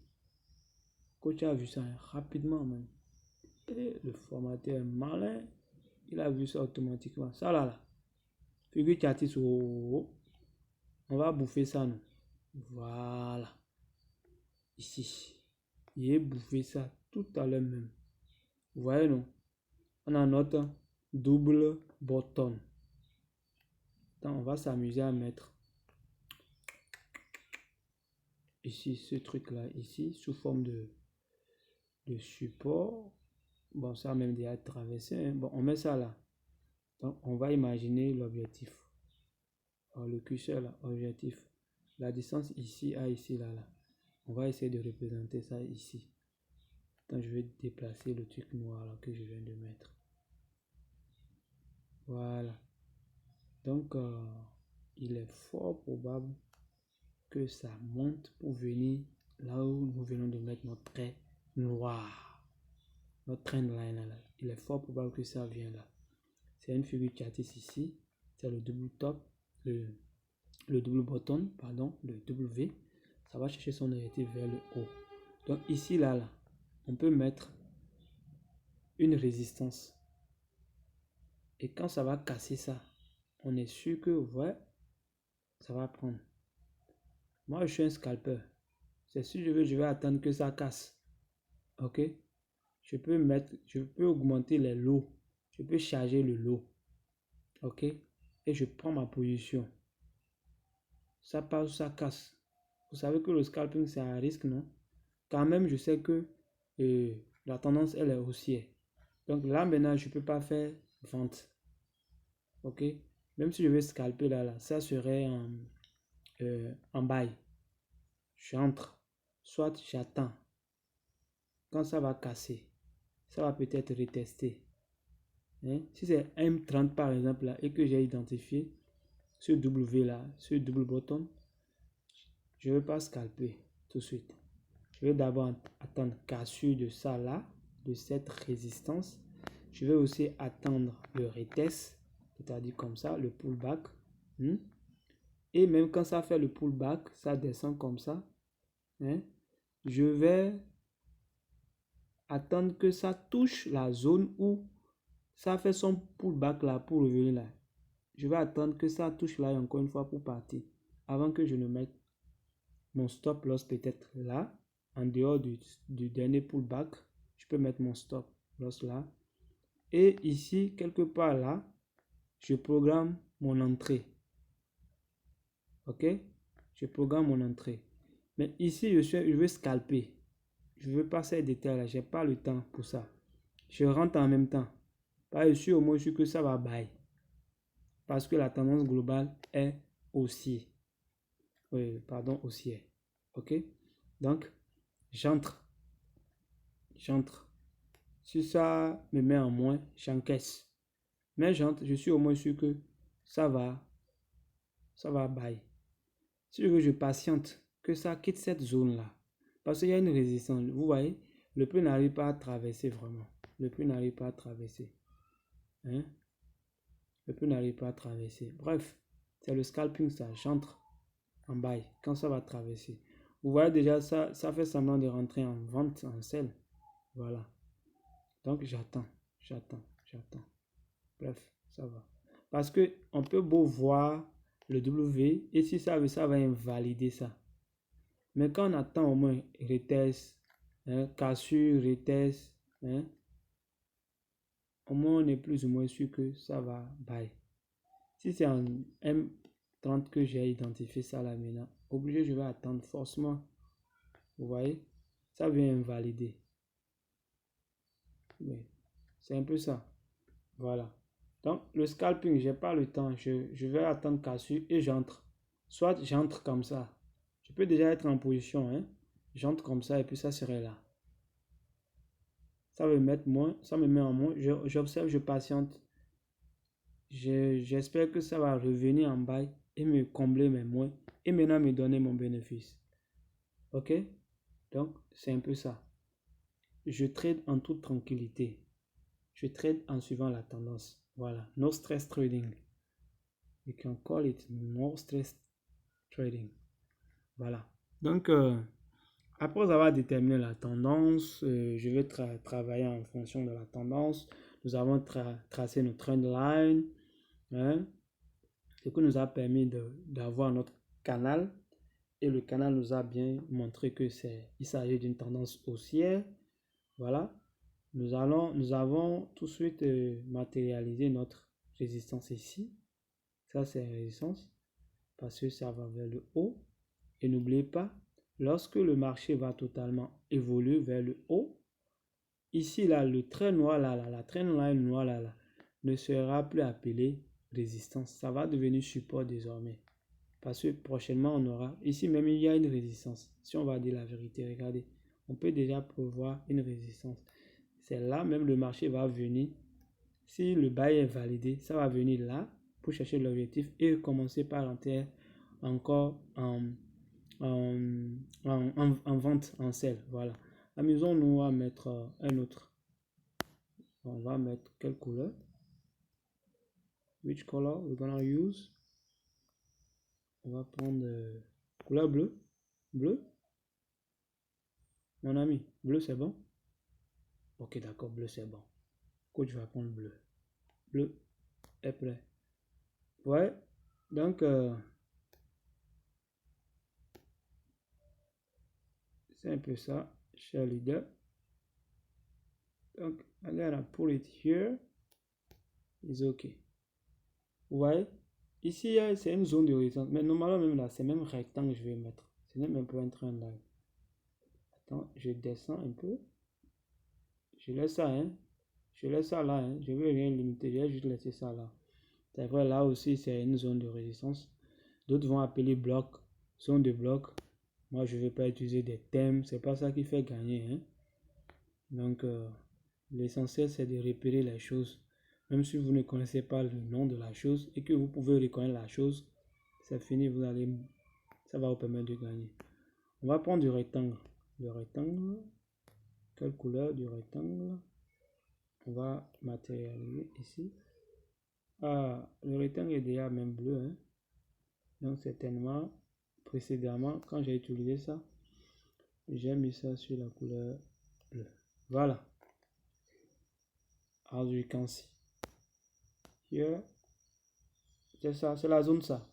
Speaker 1: Coach a vu ça rapidement même. Et le formateur est malin. Il a vu ça automatiquement. Ça là. Figure Katis. On va bouffer ça, non? Voilà. Ici. J'ai bouffé ça tout à l'heure même. Vous voyez, non? On a notre double bottom. Donc, on va s'amuser à mettre ici ce truc-là, ici, sous forme de support. Bon, ça a même déjà traversé. Hein. Bon, on met ça là. Donc, on va imaginer l'objectif. Le curseur là, objectif. La distance ici à ici, là. On va essayer de représenter ça ici. Donc, je vais déplacer le truc noir là, que je viens de mettre. Voilà. Donc, il est fort probable que ça monte pour venir là où nous venons de mettre notre trait noir. Notre trend line là. Il est fort probable que ça vienne là. C'est une figure Katis ici. C'est le double top, le double bottom, pardon, le W. Ça va chercher son objectif vers le haut. Donc ici, là, on peut mettre une résistance. Et quand ça va casser ça, on est sûr que, ouais, ça va prendre. Moi, je suis un scalper. C'est si je veux, je vais attendre que ça casse. Ok? Je peux augmenter les lots. Je peux charger le lot. Ok? Et je prends ma position. Ça passe ou ça casse. Vous savez que le scalping, c'est un risque, non? Quand même, je sais que la tendance, elle est haussière. Donc là, maintenant, je ne peux pas faire vente. Ok? Même si je veux scalper là, ça serait en buy. J'entre. Soit j'attends. Quand ça va casser, ça va peut-être retester. Hein? Si c'est M30 par exemple là, et que j'ai identifié ce W là, ce double bottom, je ne veux pas scalper tout de suite. Je vais d'abord attendre cassure de ça là. de cette résistance. Je vais aussi attendre le retest, c'est-à-dire comme ça, le pullback. Et même quand ça fait le pullback, ça descend comme ça. Je vais attendre que ça touche la zone où ça fait son pullback là pour revenir là. Je vais attendre que ça touche là encore une fois pour partir. Avant que je ne mette mon stop loss peut-être là. En dehors du dernier pullback, je peux mettre mon stop loss là. Et ici, quelque part là, je programme mon entrée. Ok? Je programme mon entrée. Mais ici, je veux scalper. Je veux pas ces détails là. Je n'ai pas le temps pour ça. Je rentre en même temps. Pas sûr, au moins, je suis que ça va bailler. Parce que la tendance globale est haussier. Oui, pardon, haussière. Ok? Donc, j'entre. Si ça me met en moins, j'encaisse. Mais j'entre, je suis au moins sûr que ça va bailler. Si je veux, je patiente que ça quitte cette zone-là. Parce qu'il y a une résistance. Vous voyez, le prix n'arrive pas à traverser vraiment. Le prix n'arrive pas à traverser. Le prix n'arrive pas à traverser. Bref, c'est le scalping, ça. J'entre en buy quand ça va traverser. Vous voyez déjà, ça fait semblant de rentrer en vente, en sell. Voilà. Donc, j'attends. Bref, ça va. Parce que on peut beau voir le W et si ça va invalider ça. Mais quand on attend au moins retest, cassure, retest, au moins on est plus ou moins sûr que ça va buy. Si c'est en M30 que j'ai identifié ça là maintenant, obligé je vais attendre forcément. Vous voyez, ça vient invalider. Oui, c'est un peu ça. Voilà. Donc le scalping, j'ai pas le temps. Je vais attendre cassure et j'entre. Soit j'entre comme ça. Je peux déjà être en position. J'entre comme ça et puis ça serait là. Ça va me mettre moins. Ça me met en moins. J'observe, je patiente. J'espère que ça va revenir en bas et me combler mes moins. Et maintenant me donner mon bénéfice. Ok? Donc c'est un peu ça. Je trade en toute tranquillité. Je trade en suivant la tendance. Voilà. No stress trading. You can call it no stress trading. Voilà. Donc, après avoir déterminé la tendance, je vais travailler en fonction de la tendance. Nous avons tracé notre trend line. Ce qui nous a permis d'avoir notre canal. Et le canal nous a bien montré que il s'agit d'une tendance haussière. Voilà. Nous avons tout de suite matérialisé notre résistance ici. Ça, c'est la résistance parce que ça va vers le haut. Et n'oubliez pas, lorsque le marché va totalement évoluer vers le haut, ici, là, le trait noir, là, la trend line noire, là, ne sera plus appelé résistance. Ça va devenir support désormais. Parce que prochainement, on aura, ici même, il y a une résistance. Si on va dire la vérité, regardez, on peut déjà prévoir une résistance. C'est là même le marché va venir. Si le bail est validé, ça va venir là pour chercher l'objectif et commencer par rentrer encore en vente, en sell. Voilà. Amusons-nous à mettre un autre. On va mettre quelle couleur? Which color we're gonna use? On va prendre couleur bleue. Bleu. Mon ami, bleu c'est bon? Ok, d'accord, bleu c'est bon. Coach va prendre bleu. Bleu est prêt. Ouais, donc c'est un peu ça, cher leader. Donc, I'm gonna pull it here. It's okay. Vous voyez? Ici, c'est une zone de résistance. Mais normalement, même là, c'est même rectangle que je vais mettre. C'est même un peu un train là. Attends, je descends un peu. Je laisse ça, Je laisse ça là, Je ne veux rien limiter. Je vais juste laisser ça là. C'est vrai, là aussi, c'est une zone de résistance. D'autres vont appeler bloc, zone de bloc. Moi, je ne vais pas utiliser des thèmes. C'est pas ça qui fait gagner, Donc, l'essentiel, c'est de repérer les choses. Même si vous ne connaissez pas le nom de la chose et que vous pouvez reconnaître la chose, c'est fini, ça va vous permettre de gagner. On va prendre du rectangle. Le rectangle. Quelle couleur du rectangle? On va matérialiser ici. Ah, le rectangle est déjà même bleu, hein. Donc certainement, précédemment, quand j'ai utilisé ça, j'ai mis ça sur la couleur bleue. Voilà. As you can see. Here. C'est ça, c'est la zone ça.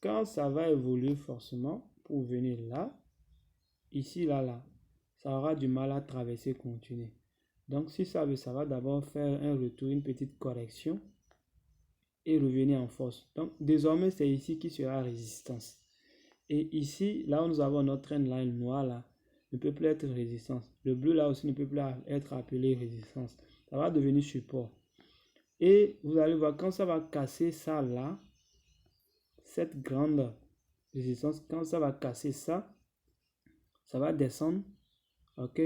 Speaker 1: Quand ça va évoluer forcément, pour venir là, ici, là, ça aura du mal à traverser, continuer. Donc si ça veut, ça va d'abord faire un retour, une petite correction et revenir en force. Donc désormais, c'est ici qui sera résistance. Et ici, là où nous avons notre trendline noire là, ne peut plus être résistance. Le bleu là aussi ne peut plus être appelé résistance. Ça va devenir support. Et vous allez voir, quand ça va casser ça là, cette grande résistance, quand ça va casser ça, ça va descendre. Ok,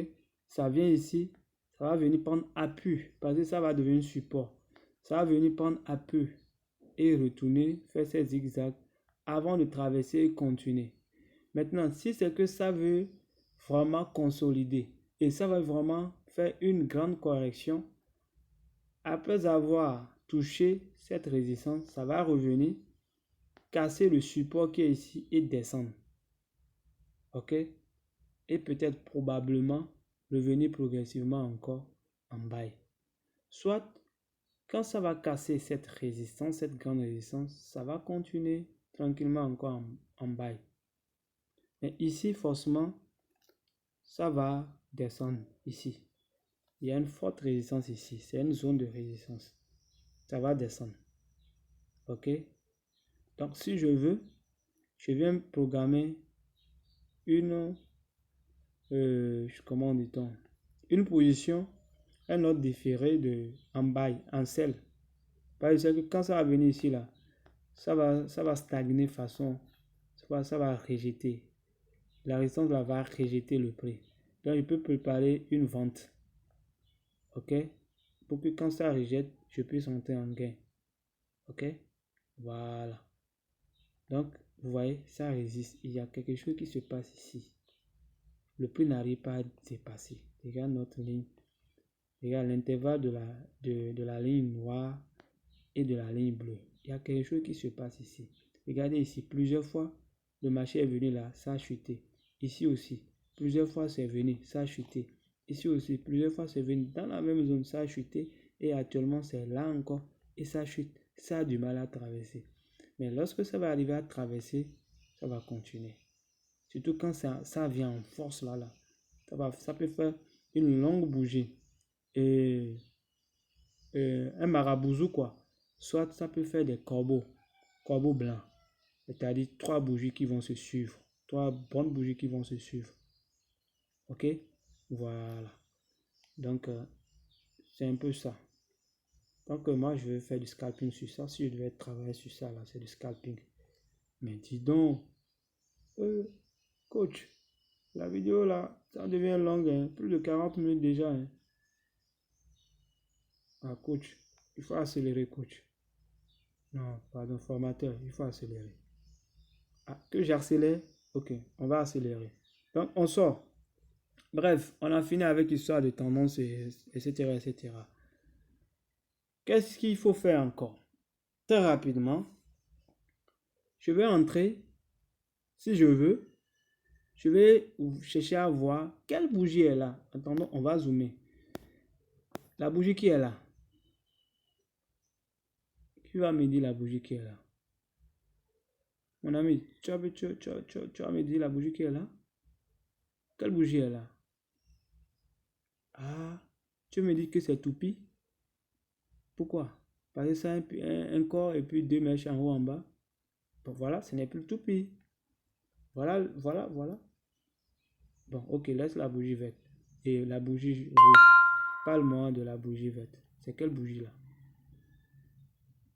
Speaker 1: ça vient ici, ça va venir prendre appui parce que ça va devenir support. Ça va venir prendre appui et retourner, faire ces zigzags avant de traverser et continuer. Maintenant, si c'est que ça veut vraiment consolider et ça va vraiment faire une grande correction, après avoir touché cette résistance, ça va revenir, casser le support qui est ici et descendre. Ok? Et peut-être probablement revenir progressivement encore en bas. Soit, quand ça va casser cette résistance, cette grande résistance, ça va continuer tranquillement encore en bas. Mais ici, forcément, ça va descendre ici. Il y a une forte résistance ici. C'est une zone de résistance. Ça va descendre. Ok? Donc, si je veux, je viens programmer une, comment dit-on? Une position, un ordre différé en bail, en sel. Parce que quand ça va venir ici, là, ça va stagner façon, ça va rejeter. La résistance là, va rejeter le prix. Donc, je peux préparer une vente. Ok? Pour que quand ça rejette, je puisse entrer en gain. Ok? Voilà. Donc, vous voyez, ça résiste. Il y a quelque chose qui se passe ici. Le prix n'arrive pas à dépasser. Regarde notre ligne. Regarde l'intervalle de la ligne noire et de la ligne bleue. Il y a quelque chose qui se passe ici. Regardez ici, plusieurs fois, le marché est venu là, ça a chuté. Ici aussi, plusieurs fois c'est venu, ça a chuté. Ici aussi, plusieurs fois c'est venu dans la même zone, ça a chuté. Et actuellement, c'est là encore et ça chute. Ça a du mal à traverser. Mais lorsque ça va arriver à traverser, ça va continuer. Surtout quand ça vient en force là. Ça peut faire une longue bougie. Et un marabouzou quoi. Soit ça peut faire des corbeaux blancs. C'est-à-dire 3 bougies qui vont se suivre. 3 bonnes bougies qui vont se suivre. Ok? Voilà. Donc, c'est un peu ça. Donc, moi, je vais faire du scalping sur ça. Si je devais travailler sur ça, là, c'est du scalping. Mais dis donc, coach, la vidéo, là, ça devient longue, hein? Plus de 40 minutes déjà. Hein? Ah, coach, il faut accélérer, coach. Non, pardon, formateur, il faut accélérer. Ah, que j'accélère? Ok, on va accélérer. Donc, on sort. Bref, on a fini avec l'histoire de tendance, etc., etc. Qu'est-ce qu'il faut faire encore? Très rapidement, je vais entrer, si je veux, je vais chercher à voir quelle bougie est là. Attendons, on va zoomer. La bougie qui est là. Qui va me dire la bougie qui est là? Mon ami, tu vas me dire la bougie qui est là? Quelle bougie est là? Ah, tu me dis que c'est toupie? Pourquoi? Parce que c'est un corps et puis 2 mèches en haut en bas. Bon, voilà, ce n'est plus toupie. Voilà. Bon, ok, laisse la bougie verte. Et la bougie rouge. Parle-moi de la bougie verte. C'est quelle bougie là?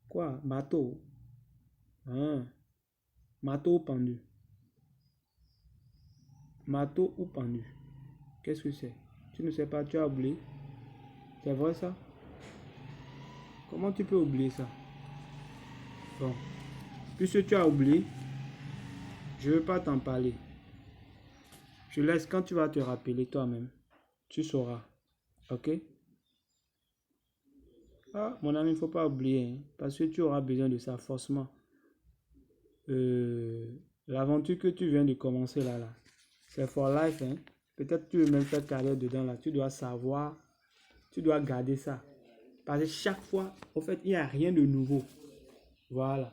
Speaker 1: Quoi? Marteau? Ah, marteau ou pendu? Marteau ou pendu? Qu'est-ce que c'est? Tu ne sais pas, tu as oublié? C'est vrai ça? Comment tu peux oublier ça? Bon, puisque tu as oublié, je ne veux pas t'en parler. Je laisse quand tu vas te rappeler toi-même. tu sauras. OK? Ah, mon ami, il ne faut pas oublier, hein, parce que tu auras besoin de ça forcément. Euh, L'aventure que tu viens de commencer là, c'est for life. Hein. Peut-être tu veux même faire carrière dedans là. Tu dois savoir, tu dois garder ça. Parce que chaque fois, en fait, il n'y a rien de nouveau. Voilà.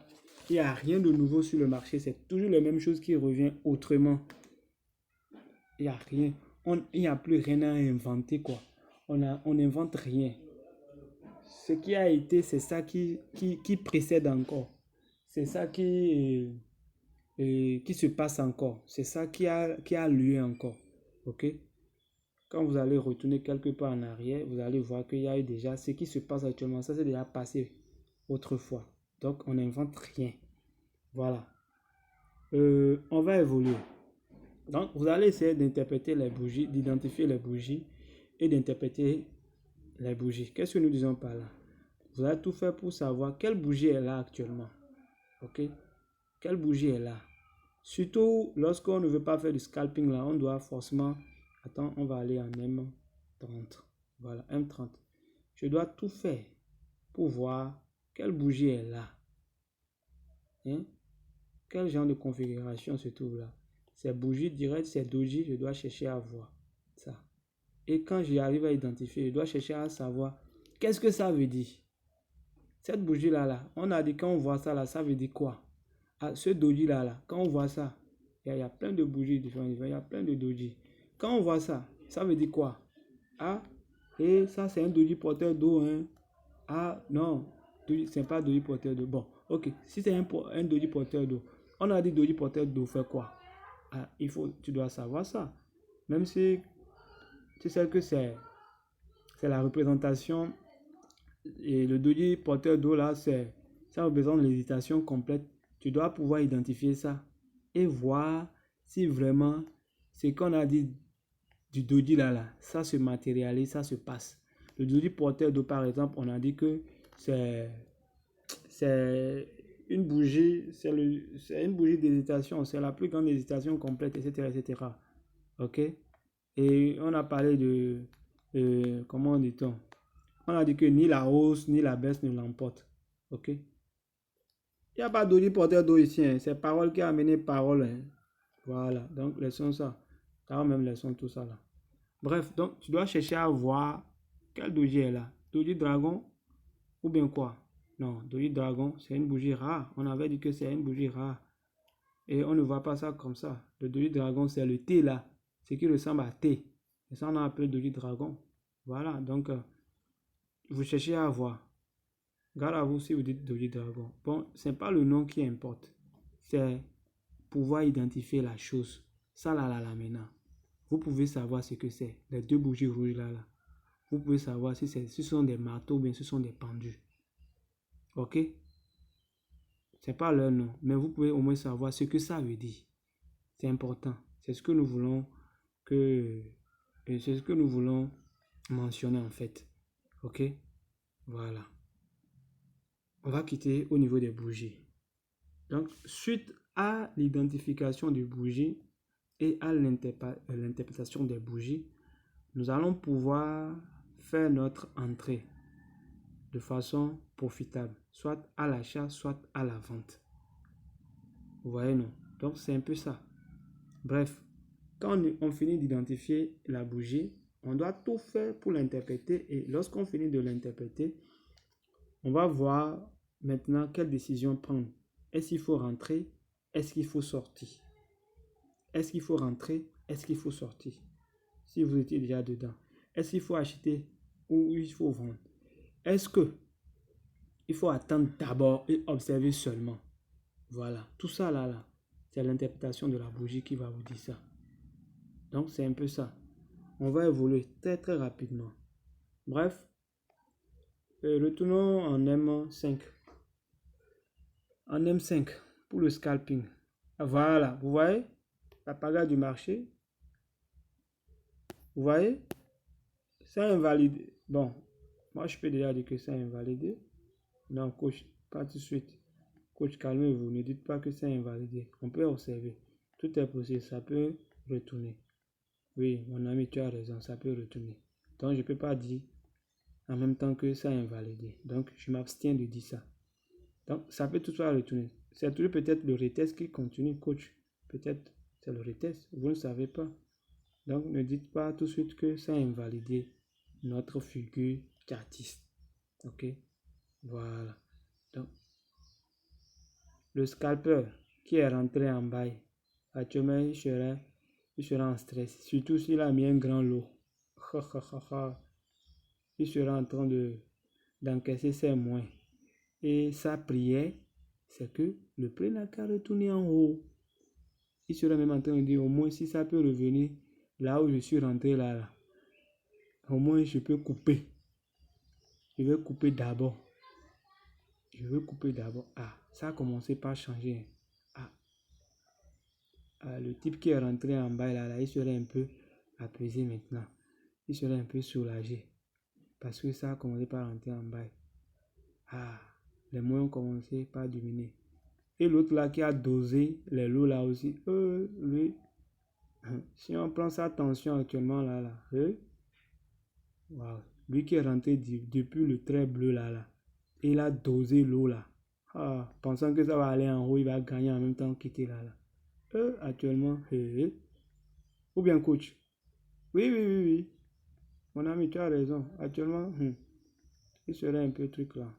Speaker 1: Il n'y a rien de nouveau sur le marché. C'est toujours la même chose qui revient autrement. Il n'y a rien. Il n'y a plus rien à inventer, quoi. On n'invente rien. Ce qui a été, c'est ça qui précède encore. C'est ça qui se passe encore. C'est ça qui a lieu encore. OK? Quand vous allez retourner quelque part en arrière, vous allez voir qu'il y a eu déjà ce qui se passe actuellement. Ça, c'est déjà passé autrefois. Donc, on n'invente rien. Voilà. On va évoluer. Donc, vous allez essayer d'interpréter les bougies, d'identifier les bougies et d'interpréter les bougies. Qu'est-ce que nous disons par là? Vous allez tout faire pour savoir quelle bougie est là actuellement. OK? Quelle bougie est là? Surtout, lorsqu'on ne veut pas faire du scalping là, on doit forcément... Attends, on va aller en M30. Voilà, M30. Je dois tout faire pour voir quelle bougie est là. Hein? Quel genre de configuration se trouve là? Ces bougies directes, ces doji, je dois chercher à voir ça. Et quand j'arrive à identifier, je dois chercher à savoir qu'est-ce que ça veut dire. Cette bougie là, on a dit quand on voit ça là, ça veut dire quoi? Ah, ce doji là, quand on voit ça, il y a plein de bougies différentes, il y a plein de doji. Quand on voit ça, ça veut dire quoi? Ah, et ça c'est un doji porteur d'eau, hein? Ah, non, c'est pas doji porteur d'eau. Bon, ok, si c'est un doji porteur d'eau, on a dit doji porteur d'eau fait quoi? Ah, tu dois savoir ça. Même si tu sais que c'est la représentation et le doji porteur d'eau là, ça représente l'hésitation complète. Tu dois pouvoir identifier ça et voir si vraiment ce qu'on a dit du doji là, ça se matérialise, ça se passe. Le doji porteur d'eau, par exemple, on a dit que c'est une bougie, c'est une bougie d'hésitation, c'est la plus grande hésitation complète, etc., etc. OK? Et on a parlé comment dit-on? On a dit que ni la hausse ni la baisse ne l'emporte. OK? Il n'y a pas d'audio porteur d'eau ici. Hein. C'est parole qui a amené parole. Hein. Voilà. Donc, laissons ça. Car même laissons tout ça là. Bref, donc, tu dois chercher à voir quel doji est là. Doji dragon ou bien quoi? Non, doji dragon, c'est une bougie rare. On avait dit que c'est une bougie rare. Et on ne voit pas ça comme ça. Le doji dragon, c'est le T là. Ce qui ressemble à T. Et ça, on a appelé doji dragon. Voilà. Donc, vous cherchez à voir. Garde à vous si vous dites doji dragon. Bon, ce n'est pas le nom qui importe. C'est pouvoir identifier la chose. Ça là maintenant. Vous pouvez savoir ce que c'est. Les deux bougies rouges là. Vous pouvez savoir si ce sont des marteaux ou bien ce sont des pendus. OK? Ce n'est pas leur nom. Mais vous pouvez au moins savoir ce que ça veut dire. C'est important. C'est ce que nous voulons c'est ce que nous voulons mentionner en fait. OK? Voilà. On va quitter au niveau des bougies. Donc, suite à l'identification des bougies et à l'interprétation des bougies, nous allons pouvoir faire notre entrée de façon profitable, soit à l'achat, soit à la vente. Vous voyez, non? Donc, c'est un peu ça. Bref, quand on finit d'identifier la bougie, on doit tout faire pour l'interpréter et lorsqu'on finit de l'interpréter, on va voir maintenant quelle décision prendre. Est-ce qu'il faut rentrer? Est-ce qu'il faut sortir? Est-ce qu'il faut rentrer? Est-ce qu'il faut sortir? Si vous étiez déjà dedans. Est-ce qu'il faut acheter ou il faut vendre? Est-ce que il faut attendre d'abord et observer seulement? Voilà. Tout ça là, c'est l'interprétation de la bougie qui va vous dire ça. Donc, c'est un peu ça. On va évoluer très très rapidement. Bref, retournons en M5. En M5 pour le scalping. Voilà, vous voyez la pagaille du marché. Vous voyez, c'est invalidé. Bon, moi je peux déjà dire que c'est invalidé. Non, coach, pas tout de suite. Coach, calmez-vous, ne dites pas que c'est invalidé. On peut observer. Tout est possible, ça peut retourner. Oui, mon ami, tu as raison, ça peut retourner. Donc, je ne peux pas dire en même temps que ça est invalidé. Donc, je m'abstiens de dire ça. Donc, ça peut toutefois retourner. C'est toujours peut-être le retest qui continue, coach. Peut-être c'est le retest, vous ne savez pas. Donc, ne dites pas tout de suite que ça a invalidé notre figure d'artiste. Ok? Voilà. Donc, le scalper qui est rentré en bail, actuellement, il sera en stress. Surtout s'il a mis un grand lot. Il sera en train d'encaisser ses moins. Et sa prière, c'est que le prix n'a qu'à retourner en haut. Il sera même en train de dire, au moins si ça peut revenir là où je suis rentré là, au moins je peux couper. Je vais couper d'abord. Ah, ça a commencé par changer. Le type qui est rentré en bas là, il serait un peu apaisé maintenant. Il serait un peu soulagé. Parce que ça a commencé par rentrer en bas. Les moyens ont commencé par diminuer. Et l'autre là qui a dosé les lots là aussi, lui, si on prend sa tension actuellement là, wow. Lui qui est rentré depuis le trait bleu là, il a dosé l'eau là. Pensant que ça va aller en haut, il va gagner en même temps quitter là. Actuellement, ou bien coach. Oui. Mon ami, tu as raison. Actuellement, il serait un peu truc là.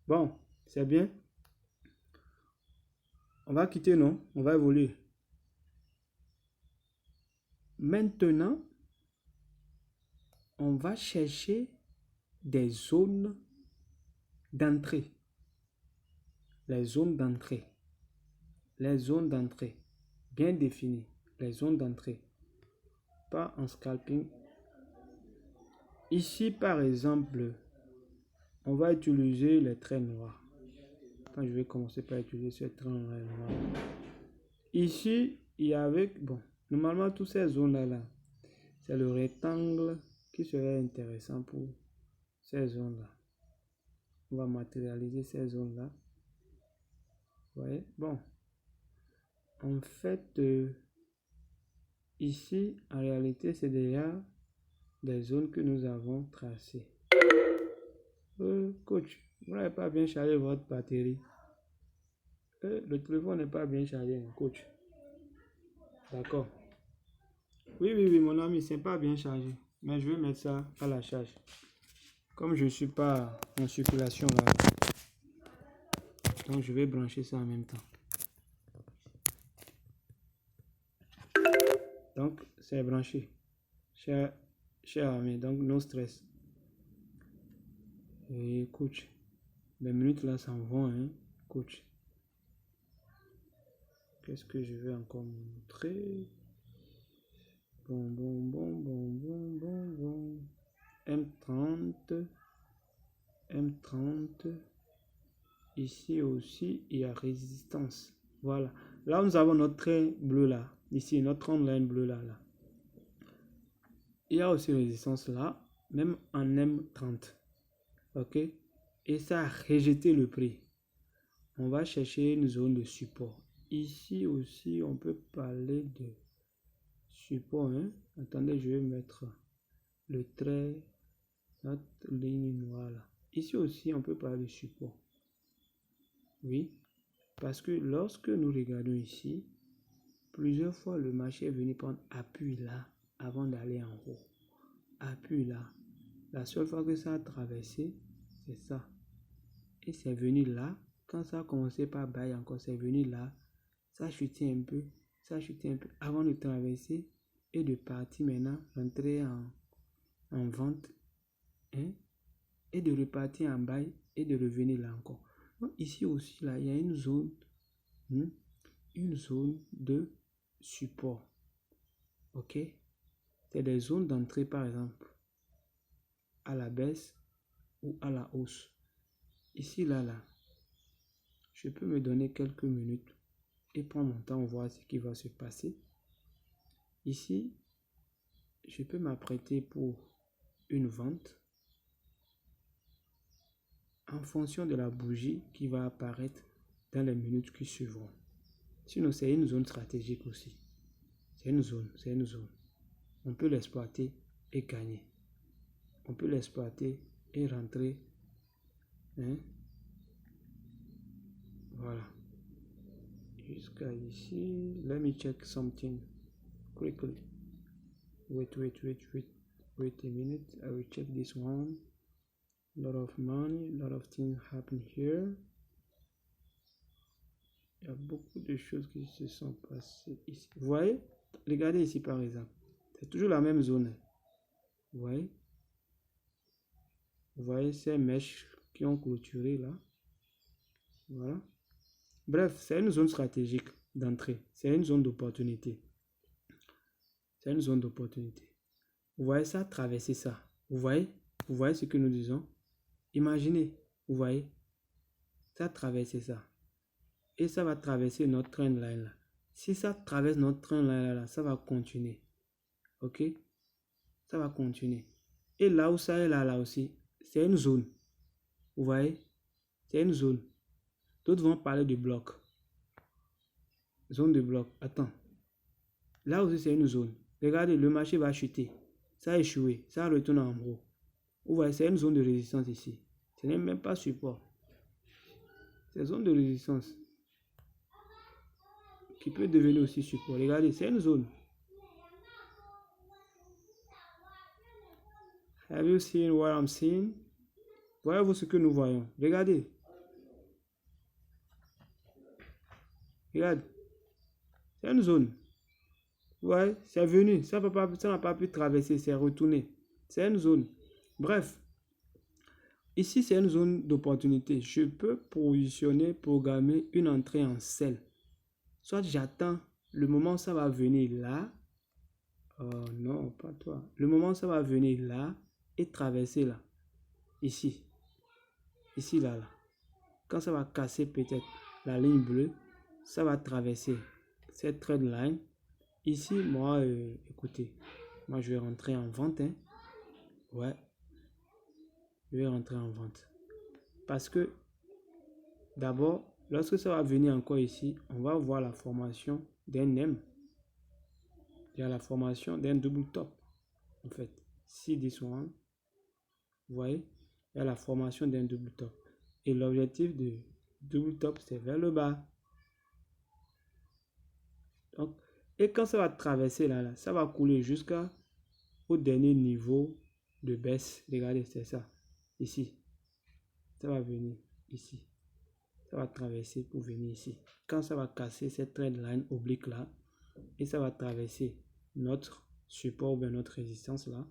Speaker 1: Bon, c'est bien. On va quitter, non? On va évoluer. Maintenant, on va chercher des zones d'entrée. Les zones d'entrée. Les zones d'entrée. Bien définies. Les zones d'entrée. Pas en scalping. Ici, par exemple, on va utiliser les traits noirs. Quand je vais commencer par utiliser ces traits noirs. Ici, il y a avec, bon, normalement, toutes ces zones-là, c'est le rectangle qui serait intéressant pour ces zones-là. On va matérialiser ces zones-là. Vous voyez? Bon. En fait, ici, en réalité, c'est déjà des zones que nous avons tracées. Coach, vous n'avez pas bien chargé votre batterie. Le téléphone n'est pas bien chargé, coach. D'accord. Oui, mon ami, c'est pas bien chargé. Mais je vais mettre ça à la charge. Comme je ne suis pas en circulation là, donc je vais brancher ça en même temps. Donc, c'est branché. Cher ami, donc no stress. Et coach, les minutes là s'en vont, hein, coach. Qu'est-ce que je vais encore montrer? Bon. M30. Ici aussi, il y a résistance. Voilà. Là, nous avons notre trait bleu là. Ici, notre online bleu là. Il y a aussi résistance là, même en M30. Ok? Et ça a rejeté le prix. On va chercher une zone de support. Ici aussi, on peut parler de support. Hein? Attendez, je vais mettre le trait, notre ligne noire là. Ici aussi, on peut parler de support. Oui, parce que lorsque nous regardons ici, plusieurs fois le marché est venu prendre appui là avant d'aller en haut. Appui là. La seule fois que ça a traversé, c'est ça. Et c'est venu là. Quand ça a commencé par bailler encore, c'est venu là. Ça a chuté un peu. Avant de traverser et de partir maintenant, rentrer en vente. Hein, et de repartir en bail et de revenir là encore. Donc ici aussi, là, il y a une zone de support. Ok? C'est des zones d'entrée, par exemple, à la baisse ou à la hausse. Ici, là, je peux me donner quelques minutes et prendre mon temps, voir ce qui va se passer. Ici, je peux m'apprêter pour une vente en fonction de la bougie qui va apparaître dans les minutes qui suivront. Sinon, c'est une zone stratégique aussi. C'est une zone. on peut l'exploiter et gagner. On peut l'exploiter et rentrer. Hein? Voilà. Jusqu'à ici. Let me check something quickly. Wait a minute. I will check this one. A lot of money, a lot of things happen here. Il y a beaucoup de choses qui se sont passées ici. Vous voyez? Regardez ici par exemple. C'est toujours la même zone. Vous voyez? Vous voyez ces mèches qui ont clôturé là. Voilà. Bref, c'est une zone stratégique d'entrée. C'est une zone d'opportunité. C'est une zone d'opportunité. Vous voyez ça, traverser ça. Vous voyez ce que nous disons? Imaginez, vous voyez? Ça traverser ça. Et ça va traverser notre trend line là. Si ça traverse notre trend line là, ça va continuer. Ok? Ça va continuer. Et là où ça est là aussi, c'est une zone. Vous voyez? C'est une zone. D'autres vont parler de bloc. Zone de bloc. Attends. Là aussi, c'est une zone. Regardez, le marché va chuter. Ça a échoué. Ça retourne en gros. Vous voyez, c'est une zone de résistance ici. Ce n'est même pas support. C'est une zone de résistance qui peut devenir aussi support. Regardez, c'est une zone. Have you seen what I'm seeing? Voyez-vous ce que nous voyons? Regardez. Regarde. C'est une zone. Ouais, c'est venu. Ça n'a pas pu traverser. C'est retourné. C'est une zone. Bref. Ici, c'est une zone d'opportunité. Je peux positionner, programmer une entrée en sell. Soit j'attends le moment où ça va venir là. Oh non, pas toi. Le moment où ça va venir là et traverser là. Ici. Ici, là. Quand ça va casser peut-être la ligne bleue, ça va traverser cette trend line. Ici, moi, écoutez, moi je vais rentrer en vente. Hein. Ouais. Je vais rentrer en vente. Parce que d'abord, lorsque ça va venir encore ici, on va voir la formation d'un M. Il y a la formation d'un double top. En fait, si this one, vous voyez, il y a la formation d'un double top. Et l'objectif de double top, c'est vers le bas. Donc, et quand ça va traverser là, ça va couler jusqu'au dernier niveau de baisse. Regardez, c'est ça. Ici. Ça va venir ici. Ça va traverser pour venir ici. Quand ça va casser cette trend line oblique là, et ça va traverser notre support ou bien notre résistance là,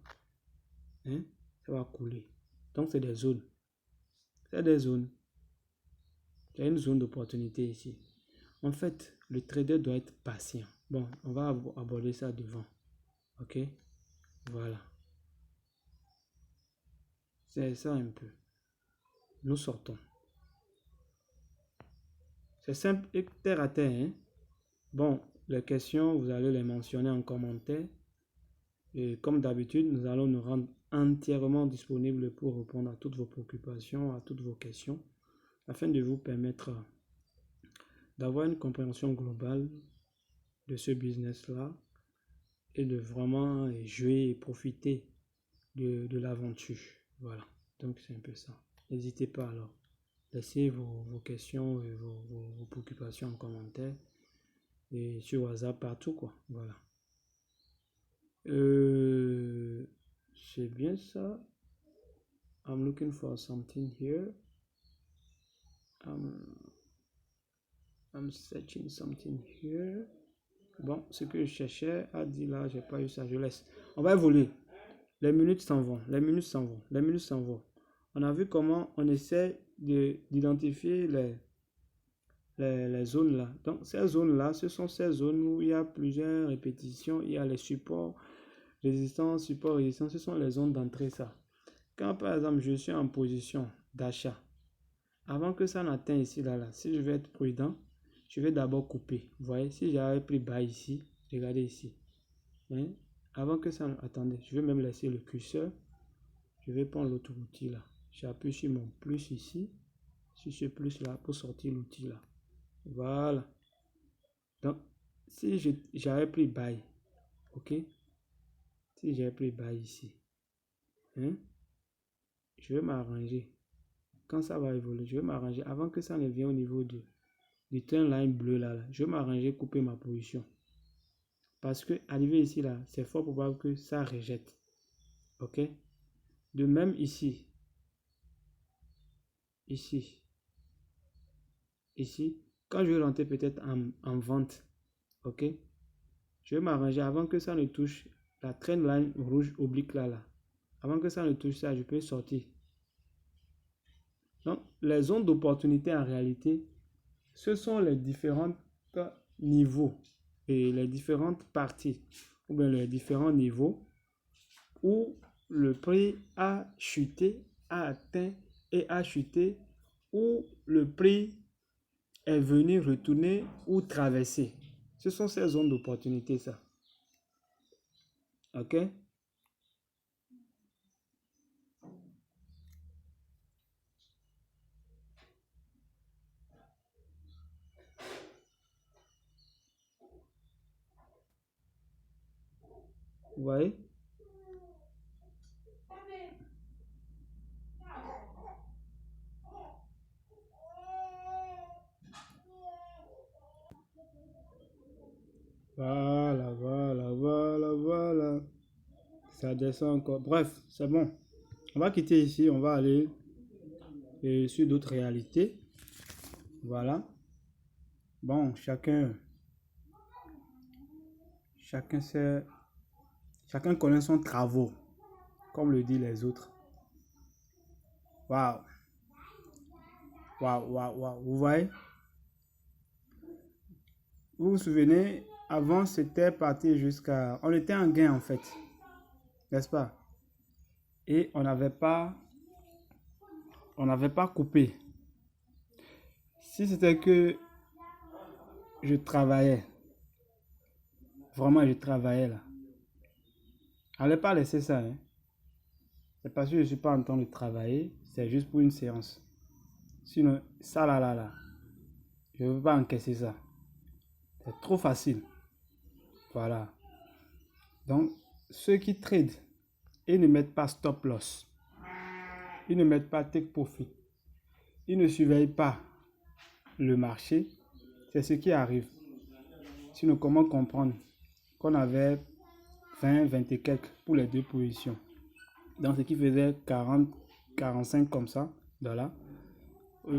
Speaker 1: hein, ça va couler. Donc, c'est des zones. C'est des zones. Il y a une zone d'opportunité ici. En fait, le trader doit être patient. Bon, on va aborder ça devant. Ok? Voilà. C'est ça un peu. Nous sortons. C'est simple et terre à terre. Hein? Bon, les questions, vous allez les mentionner en commentaire. Et comme d'habitude, nous allons nous rendre entièrement disponibles pour répondre à toutes vos préoccupations, à toutes vos questions, afin de vous permettre d'avoir une compréhension globale de ce business-là et de vraiment jouer et profiter de l'aventure. Voilà, donc c'est un peu ça. N'hésitez pas alors. Laissez vos questions et vos préoccupations en commentaire et sur WhatsApp partout quoi. Voilà. C'est bien ça. I'm looking for something here. I'm searching something here. Bon, ce que je cherchais a dit là, j'ai pas eu ça, je laisse. On va évoluer. Les minutes s'en vont, les minutes s'en vont, les minutes s'en vont. On a vu comment on essaie d'identifier les zones là. Donc, ces zones là, ce sont ces zones où il y a plusieurs répétitions. Il y a les supports, résistance, support, résistance. Ce sont les zones d'entrée ça. Quand par exemple, je suis en position d'achat, avant que ça n'atteigne ici, là, si je veux être prudent, je vais d'abord couper. Vous voyez, si j'avais pris bas ici, regardez ici. Hein? Avant que ça... Attendez, je vais même laisser le curseur. Je vais prendre l'autre outil là. J'appuie sur mon plus ici. Sur ce plus là pour sortir l'outil là. Voilà. Donc, si j'avais pris buy, ok. Si j'ai pris bas ici, hein, je vais m'arranger. Quand ça va évoluer, je vais m'arranger. Avant que ça ne vienne au niveau du trend line bleu là, je vais m'arranger, couper ma position. Parce que arrivé ici là, c'est fort probable que ça rejette. Ok? De même ici. Ici. Ici. Quand je vais rentrer peut-être en vente. Ok? Je vais m'arranger avant que ça ne touche la trend line rouge oblique là. Avant que ça ne touche ça, je peux sortir. Donc, les zones d'opportunité en réalité, ce sont les différents niveaux et les différentes parties, ou bien les différents niveaux où le prix a chuté, a atteint et a chuté, où le prix est venu retourner ou traverser. Ce sont ces zones d'opportunité, ça. OK? Vous voyez? Voilà, voilà, voilà, voilà. Ça descend encore. Bref, c'est bon. On va quitter ici, on va aller sur d'autres réalités. Voilà. Bon, chacun connaît son travail, comme le disent les autres. Waouh. Waouh, waouh, waouh. Vous voyez? Vous vous souvenez, avant c'était parti jusqu'à... On était en gain en fait. N'est-ce pas? Et on n'avait pas coupé. Si c'était que je travaillais, vraiment je travaillais là. Allez pas laisser ça, hein. C'est parce que je ne suis pas en train de travailler, c'est juste pour une séance. Sinon, ça là, je ne veux pas encaisser ça. C'est trop facile. Voilà. Donc, ceux qui tradent et ne mettent pas stop loss, ils ne mettent pas take profit, ils ne surveillent pas le marché, c'est ce qui arrive. Sinon, comment comprendre qu'on avait 20, 20 et quelques pour les deux positions? Donc, ce qui faisait 40, 45 comme ça, $.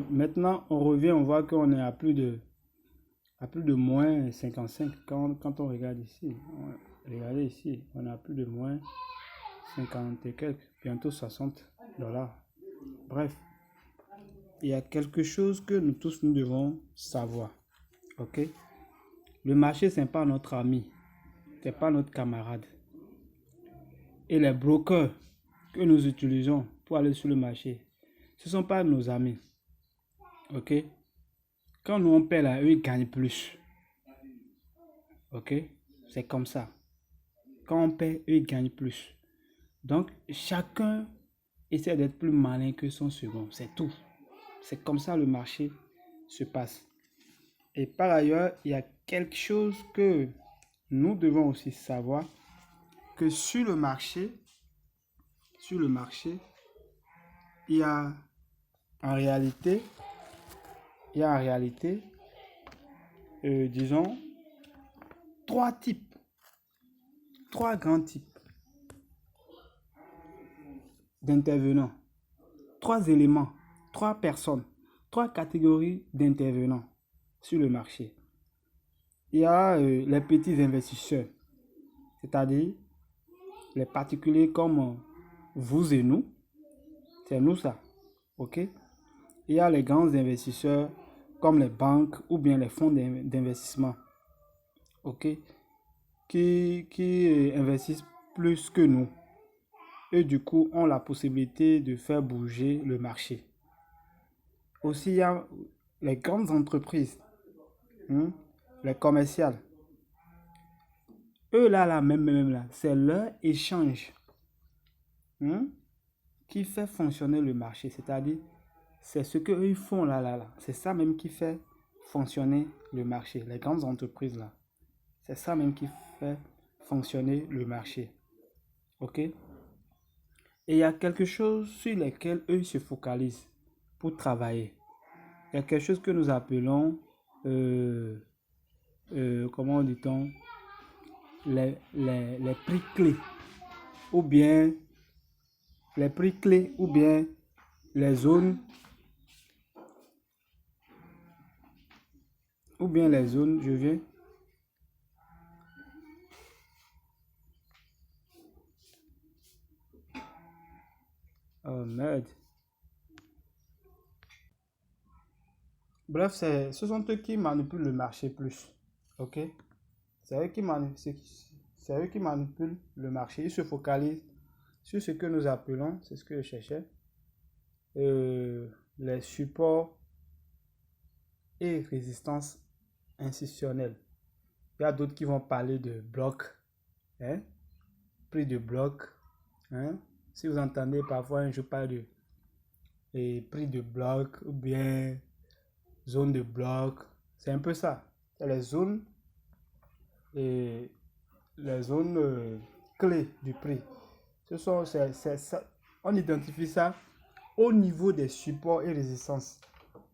Speaker 1: Maintenant, on revient, on voit qu'on est à plus de moins 55 quand on regarde ici. Regardez ici, on a plus de moins 50 et quelques, bientôt 60 $. Bref, il y a quelque chose que nous tous nous devons savoir. Ok? Le marché, ce n'est pas notre ami, ce n'est pas notre camarade. Et les brokers que nous utilisons pour aller sur le marché, ce ne sont pas nos amis. Ok? Quand nous on paie là, eux ils gagnent plus. Ok? C'est comme ça. Quand on paie, eux ils gagnent plus. Donc, chacun essaie d'être plus malin que son second. C'est tout. C'est comme ça le marché se passe. Et par ailleurs, il y a quelque chose que nous devons aussi savoir, que sur le marché, il y a en réalité, disons, trois grands types d'intervenants, trois éléments, trois personnes, trois catégories d'intervenants sur le marché. Il y a les petits investisseurs, c'est-à-dire les particuliers comme vous et nous, c'est nous ça, ok? Il y a les grands investisseurs comme les banques ou bien les fonds d'investissement, ok? Qui investissent plus que nous et du coup ont la possibilité de faire bouger le marché. Aussi, il y a les grandes entreprises, les commerciales. Eux là, même là, c'est leur échange qui fait fonctionner le marché. C'est-à-dire, c'est ce qu'eux ils font là. C'est ça même qui fait fonctionner le marché. Les grandes entreprises là, c'est ça même qui fait fonctionner le marché. OK? Et il y a quelque chose sur lequel eux se focalisent pour travailler. Il y a quelque chose que nous appelons, euh, comment dit-on, les prix clés, ou bien les prix clés, ou bien les zones, je viens. Oh merde. Bref, ce sont eux qui manipulent le marché plus. OK? C'est eux qui manipulent le marché. Ils se focalisent sur ce que nous appelons, c'est ce que je cherchais, les supports et résistances institutionnelles. Il y a d'autres qui vont parler de blocs, hein? Prix de bloc. Hein? Si vous entendez parfois, je parle de prix de bloc ou bien zone de bloc. C'est un peu ça. C'est et les zones clés du prix. On identifie ça au niveau des supports et résistances.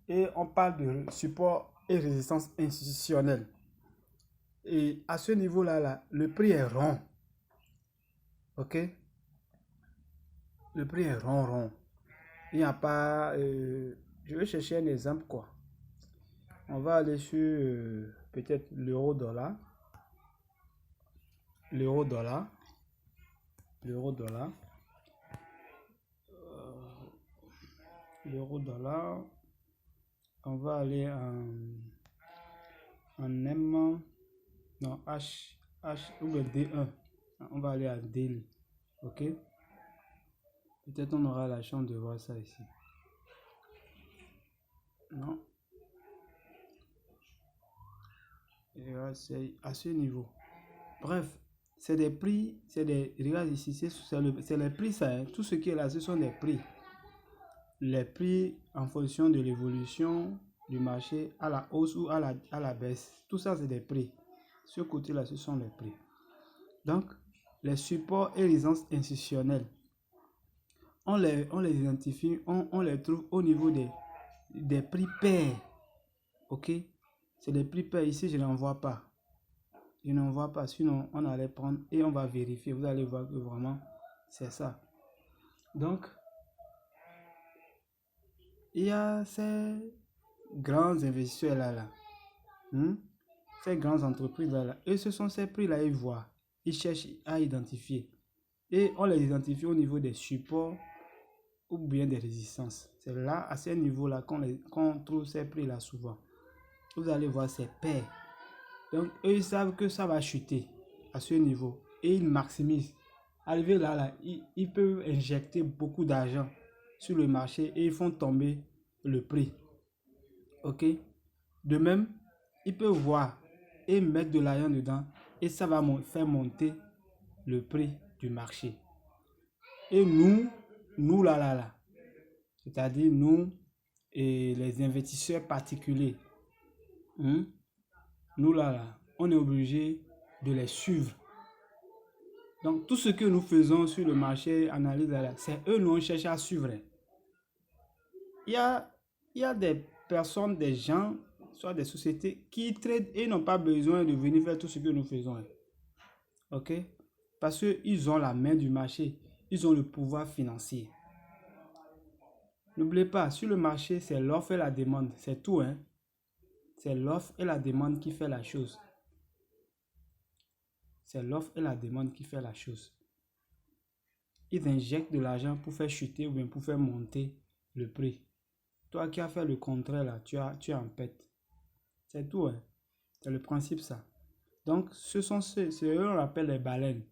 Speaker 1: Et on parle de support et résistance institutionnelle. Et à ce niveau-là, le prix est rond. OK? Le prix est rond. Il n'y a pas... je vais chercher un exemple, quoi. On va aller sur peut-être l'euro-dollar. L'euro-dollar. L'euro-dollar. L'euro-dollar. On va aller en M. Non, H ou bien D1. On va aller à daily. OK? Peut-être on aura la chance de voir ça ici. Non. Et là, c'est à ce niveau. Bref, c'est des prix, regarde ici, c'est les prix, ça, hein. Tout ce qui est là, ce sont des prix. Les prix en fonction de l'évolution du marché à la hausse ou à la baisse. Tout ça, c'est des prix. Ce côté-là, ce sont les prix. Donc, les supports et les institutionnels, on les identifie, on les trouve au niveau des prix pairs. OK? C'est des prix pairs. Ici, je n'en vois pas. Je n'en vois pas. Sinon, on allait prendre et on va vérifier. Vous allez voir que vraiment, c'est ça. Donc, il y a ces grands investisseurs là. Ces grandes entreprises là. Et ce sont ces prix là, ils voient. Ils cherchent à identifier. Et on les identifie au niveau des supports ou bien des résistances. C'est là, à ce niveau-là, qu'on trouve ces prix-là souvent. Vous allez voir ces paires. Donc, eux, ils savent que ça va chuter à ce niveau. Et ils maximisent. Arrivé là, ils peuvent injecter beaucoup d'argent sur le marché et ils font tomber le prix. OK? De même, ils peuvent voir et mettre de l'argent dedans et ça va faire monter le prix du marché. Et nous là, c'est-à-dire nous et les investisseurs particuliers, nous là, on est obligé de les suivre. Donc tout ce que nous faisons sur le marché, analyse là, c'est eux nous on cherche à suivre. Il y a des personnes, des gens, soit des sociétés qui traitent et n'ont pas besoin de venir faire tout ce que nous faisons. OK? Parce qu'ils ont la main du marché, ils ont le pouvoir financier. N'oubliez pas, sur le marché, c'est l'offre et la demande. C'est tout, hein. C'est l'offre et la demande qui fait la chose. C'est l'offre et la demande qui fait la chose. Ils injectent de l'argent pour faire chuter ou bien pour faire monter le prix. Toi qui as fait le contraire, là, tu es en pète. C'est tout, hein. C'est le principe, ça. Donc, c'est eux qu'on appelle les baleines.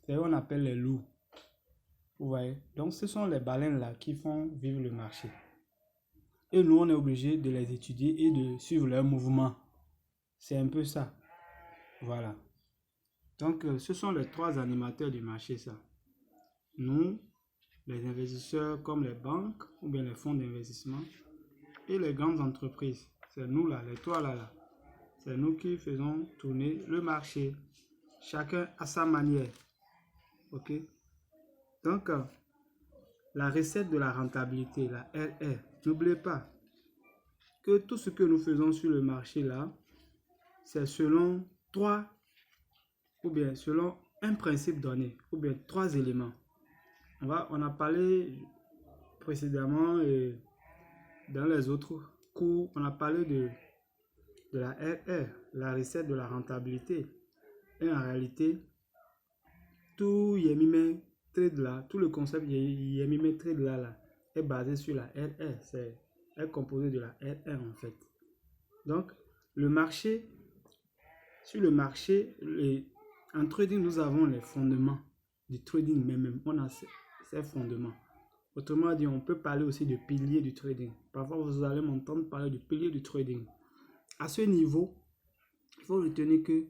Speaker 1: C'est eux qu'on appelle les loups. Vous voyez? Donc, ce sont les baleines là qui font vivre le marché. Et nous, on est obligé de les étudier et de suivre leurs mouvements. C'est un peu ça. Voilà. Donc, ce sont les trois animateurs du marché, ça. Nous, les investisseurs comme les banques ou bien les fonds d'investissement et les grandes entreprises. C'est nous là, les trois là. C'est nous qui faisons tourner le marché. Chacun à sa manière. OK? Donc, la recette de la rentabilité, la RR, n'oubliez pas que tout ce que nous faisons sur le marché là, c'est selon selon un principe donné, ou bien trois éléments. On a parlé précédemment et dans les autres cours, on a parlé de la RR, la recette de la rentabilité. Et en réalité, tout Yemime Trade là, tout le concept Yemime Trade là est basé sur la RR. Est composé de la RR en fait. Donc, le marché, sur le marché, en trading, nous avons les fondements du trading même. On a ces fondements. Autrement dit, on peut parler aussi de piliers du trading. Parfois, vous allez m'entendre parler de piliers du trading. À ce niveau, il faut retenir que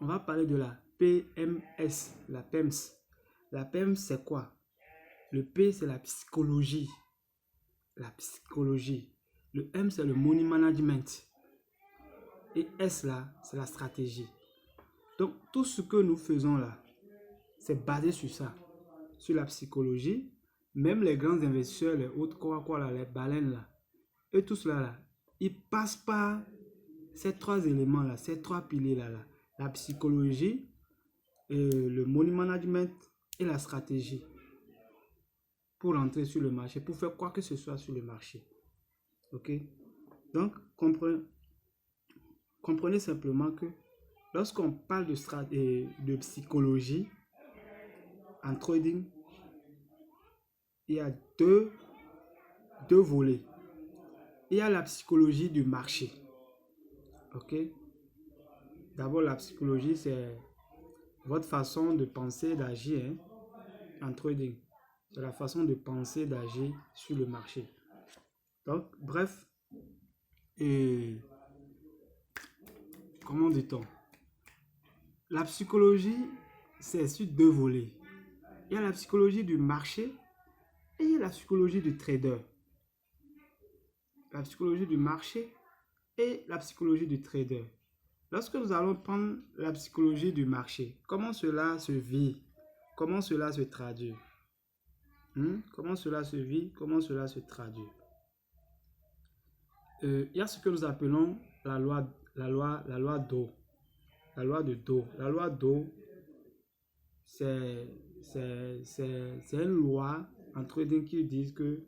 Speaker 1: on va parler de la PMS, la PEMS. La PEMS, c'est quoi? Le P, c'est la psychologie. La psychologie. Le M, c'est le money management. Et S, là, c'est la stratégie. Donc, tout ce que nous faisons là, c'est basé sur ça. Sur la psychologie. Même les grands investisseurs, les autres, les baleines là, et tout cela là, ils passent par ces trois éléments là, ces trois piliers là, la psychologie, le money management et la stratégie pour entrer sur le marché, pour faire quoi que ce soit sur le marché. Ok? Donc, comprenez simplement que lorsqu'on parle de psychologie en trading, il y a deux volets. Il y a la psychologie du marché. Ok? D'abord, la psychologie, c'est votre façon de penser, d'agir en trading. C'est la façon de penser, d'agir sur le marché. Donc, bref, et comment dit-on? La psychologie, c'est sur deux volets. Il y a la psychologie du marché et il y a la psychologie du trader. La psychologie du marché et la psychologie du trader. Lorsque nous allons prendre la psychologie du marché, comment cela se vit? Comment cela se traduit? Comment cela se vit? Comment cela se traduit? Il y a ce que nous appelons la loi d'Ohm. La loi de Doe. La loi d'Ohm, c'est une loi en trading qui dit que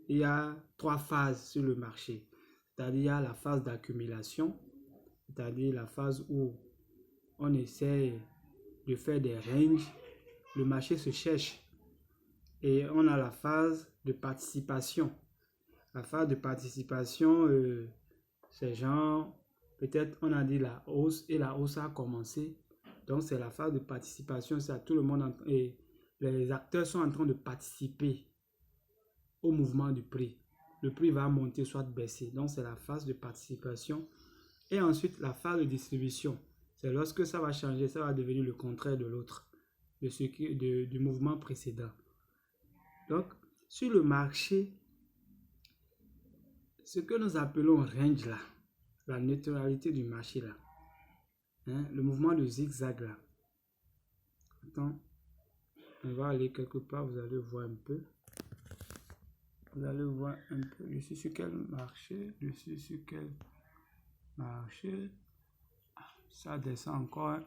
Speaker 1: il y a trois phases sur le marché. C'est-à-dire, il y a la phase d'accumulation, c'est-à-dire la phase où on essaie de faire des ranges, le marché se cherche. Et on a la phase de participation. La phase de participation, c'est genre, peut-être on a dit la hausse et la hausse a commencé. Donc c'est la phase de participation, c'est à tout le monde et les acteurs sont en train de participer au mouvement du prix. Le prix va monter soit baisser. Donc c'est la phase de participation. Et ensuite la phase de distribution. C'est lorsque ça va changer, ça va devenir le contraire de l'autre, du mouvement précédent. Donc sur le marché, ce que nous appelons range là, la neutralité du marché là, le mouvement de zigzag là. Attends, on va aller quelque part, vous allez voir un peu. Vous allez voir un peu, je suis sur quel marché, je suis sur quel marché. Ça descend encore.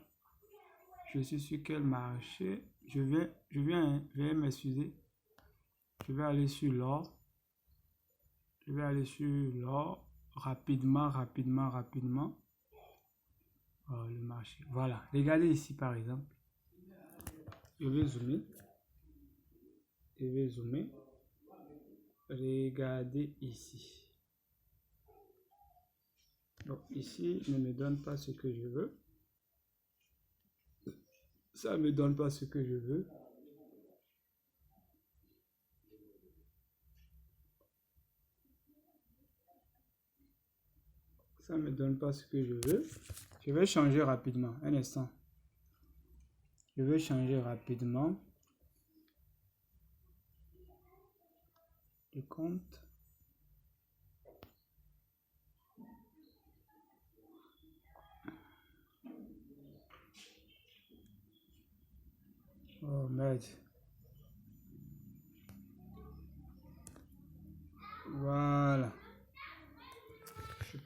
Speaker 1: Je suis sur quel marché. Je vais m'excuser. Je vais aller sur l'or. Je vais aller sur l'or rapidement. Le marché. Voilà. Regardez ici par exemple. Je vais zoomer. Regardez ici. Donc ici, ne me donne pas ce que je veux. Ça ne me donne pas ce que je veux. Ça ne me donne pas ce que je veux. Je vais changer rapidement. Un instant. Je vais changer rapidement. Le compte. Oh.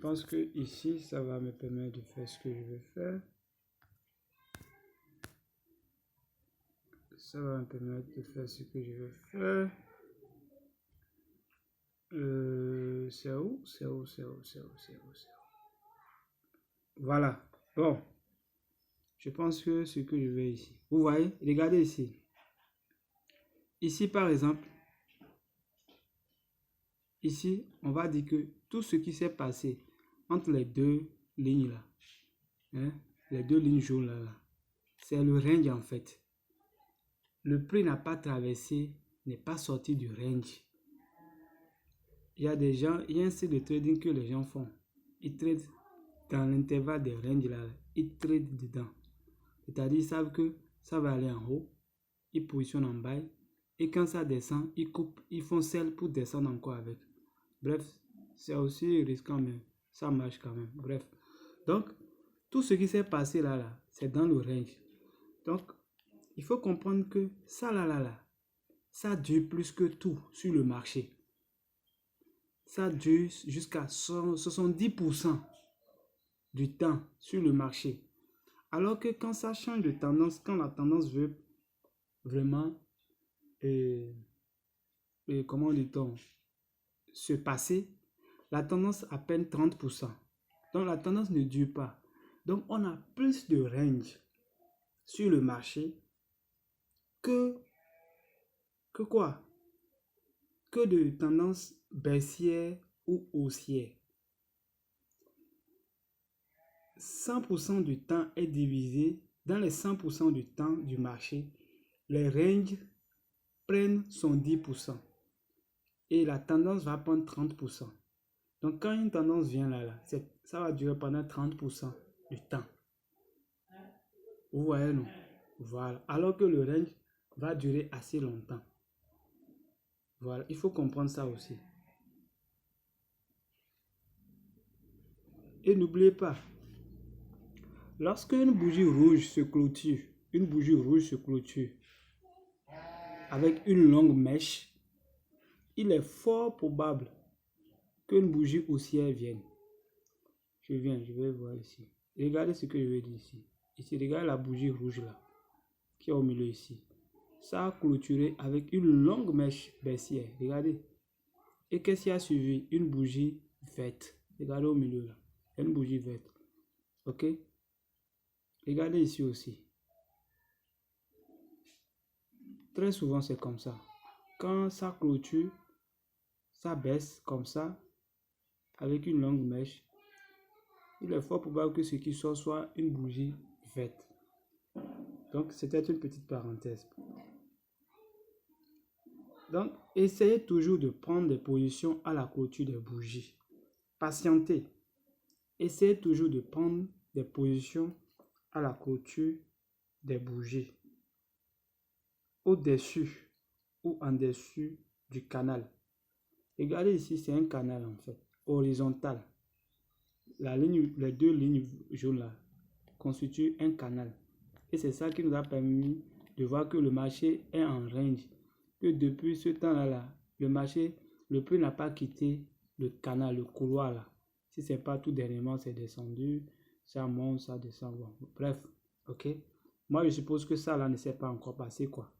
Speaker 1: pense que ici, ça va me permettre de faire ce que je veux faire. Ça va me permettre de faire ce que je veux faire. C'est où? C'est où? C'est où? C'est où? C'est où? C'est où? Voilà. Bon. Je pense que ce que je vais ici. Vous voyez? Regardez ici. Ici, par exemple. Ici, on va dire que tout ce qui s'est passé entre les deux lignes là. Hein, les deux lignes jaunes là. C'est le range en fait. Le prix n'a pas traversé, n'est pas sorti du range. Il y a des gens, il y a un style de trading que les gens font. Ils tradent dans l'intervalle des ranges là. Ils tradent dedans. C'est-à-dire, ils savent que ça va aller en haut. Ils positionnent en bas. Et quand ça descend, ils coupent, ils font sell pour descendre encore avec. Bref, c'est aussi risquant, mais ça marche quand même. Bref. Donc, tout ce qui s'est passé là, c'est dans le range. Donc, il faut comprendre que ça ça dure plus que tout sur le marché. Ça dure jusqu'à 70% du temps sur le marché. Alors que quand ça change de tendance, quand la tendance veut vraiment, comment dit-on, se passer, la tendance à peine 30%. Donc la tendance ne dure pas. Donc on a plus de range sur le marché que quoi? Que de tendance baissière ou haussière. 100% du temps est divisé dans les 100% du temps du marché. Les ranges prennent son 10% et la tendance va prendre 30%. Donc quand une tendance vient là, ça va durer pendant 30% du temps. Vous voyez, non? Voilà. Alors que le range va durer assez longtemps. Voilà. Il faut comprendre ça aussi. Et n'oubliez pas, lorsque une bougie rouge se clôture, avec une longue mèche, il est fort probable qu'une bougie haussière vienne. Je vais voir ici. Regardez ce que je vais dire ici. Ici, regardez la bougie rouge là, qui est au milieu ici. Ça a clôturé avec une longue mèche baissière. Regardez. Et qu'est-ce qui a suivi? Une bougie verte. Regardez au milieu là. Une bougie verte. Ok? Regardez ici aussi. Très souvent, c'est comme ça. Quand ça clôture, ça baisse comme ça, avec une longue mèche. Il est fort probable que ce qui sort soit une bougie verte. Donc, c'était une petite parenthèse. Donc, essayez toujours de prendre des positions à la clôture des bougies. Patientez. Essayez toujours de prendre des positions à la clôture des bougies. Au-dessus ou en dessus du canal. Regardez ici, c'est un canal en fait, horizontal. Les deux lignes jaunes là constituent un canal. Et c'est ça qui nous a permis de voir que le marché est en range. Que depuis ce temps-là, le prix n'a pas quitté le canal, le couloir là. Si c'est pas tout dernièrement, c'est descendu, ça monte, ça descend. Bon, bref, ok. Moi, je suppose que ça là ne s'est pas encore passé quoi.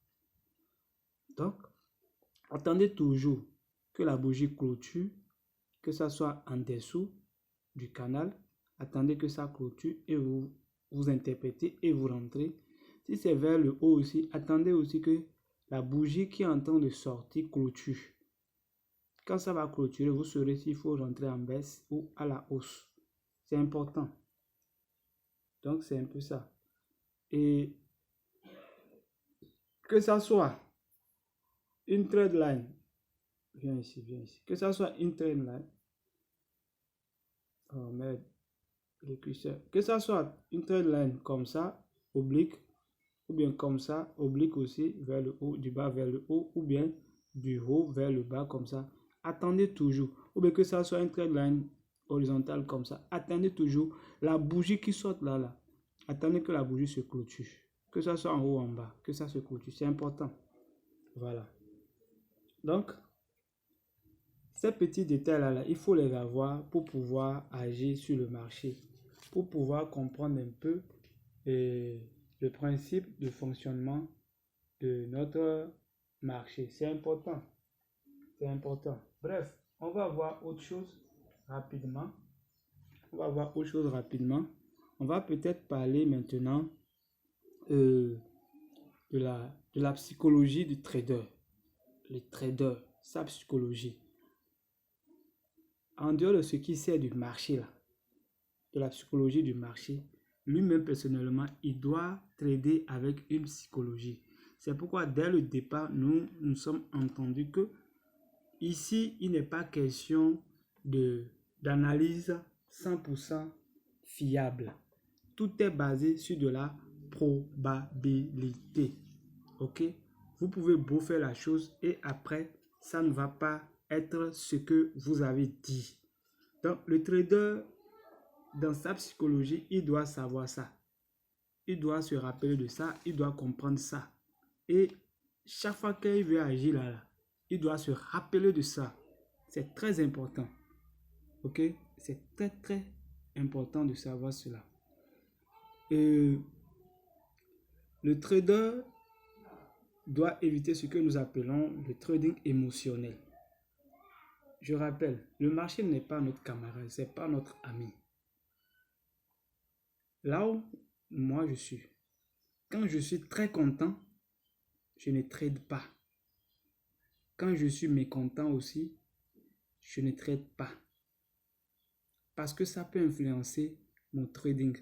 Speaker 1: Donc, attendez toujours que la bougie clôture, que ça soit en dessous du canal. Attendez que ça clôture et vous interprétez et vous rentrez. Si c'est vers le haut aussi, attendez aussi que la bougie qui est en train de sortir clôture. Quand ça va clôturer, vous saurez s'il faut rentrer en baisse ou à la hausse. C'est important. Donc, c'est un peu ça. Et que ça soit une trade line, viens ici. Que ça soit une trade line. Oh merde, le curseur. Que ça soit une trade line comme ça, oblique, ou bien comme ça, oblique aussi, vers le haut, du bas vers le haut, ou bien du haut vers le bas comme ça. Attendez toujours. Ou bien que ça soit une trade line horizontale comme ça. Attendez toujours la bougie qui saute là. Attendez que la bougie se clôture. Que ça soit en haut ou en bas, que ça se clôture. C'est important. Voilà. Donc, Ces petits détails-là, il faut les avoir pour pouvoir agir sur le marché, pour pouvoir comprendre un peu le principe de fonctionnement de notre marché. C'est important. C'est important. Bref, on va voir autre chose rapidement. On va peut-être parler maintenant de la psychologie du trader. Le trader, sa psychologie. En dehors de ce qui sert du marché, là, de la psychologie du marché, lui-même personnellement, il doit trader avec une psychologie. C'est pourquoi dès le départ, nous sommes entendus que ici, il n'est pas question d'analyse 100% fiable. Tout est basé sur de la probabilité. Ok? Vous pouvez beau faire la chose et après, ça ne va pas être ce que vous avez dit. Donc, le trader, dans sa psychologie, il doit savoir ça. Il doit se rappeler de ça. Il doit comprendre ça. Et chaque fois qu'il veut agir là, il doit se rappeler de ça. C'est très important. Ok? C'est très, très important de savoir cela. Et le trader doit éviter ce que nous appelons le trading émotionnel. Je rappelle, le marché n'est pas notre camarade, ce n'est pas notre ami. Là où moi je suis, quand je suis très content, je ne trade pas. Quand je suis mécontent aussi, je ne trade pas. Parce que ça peut influencer mon trading.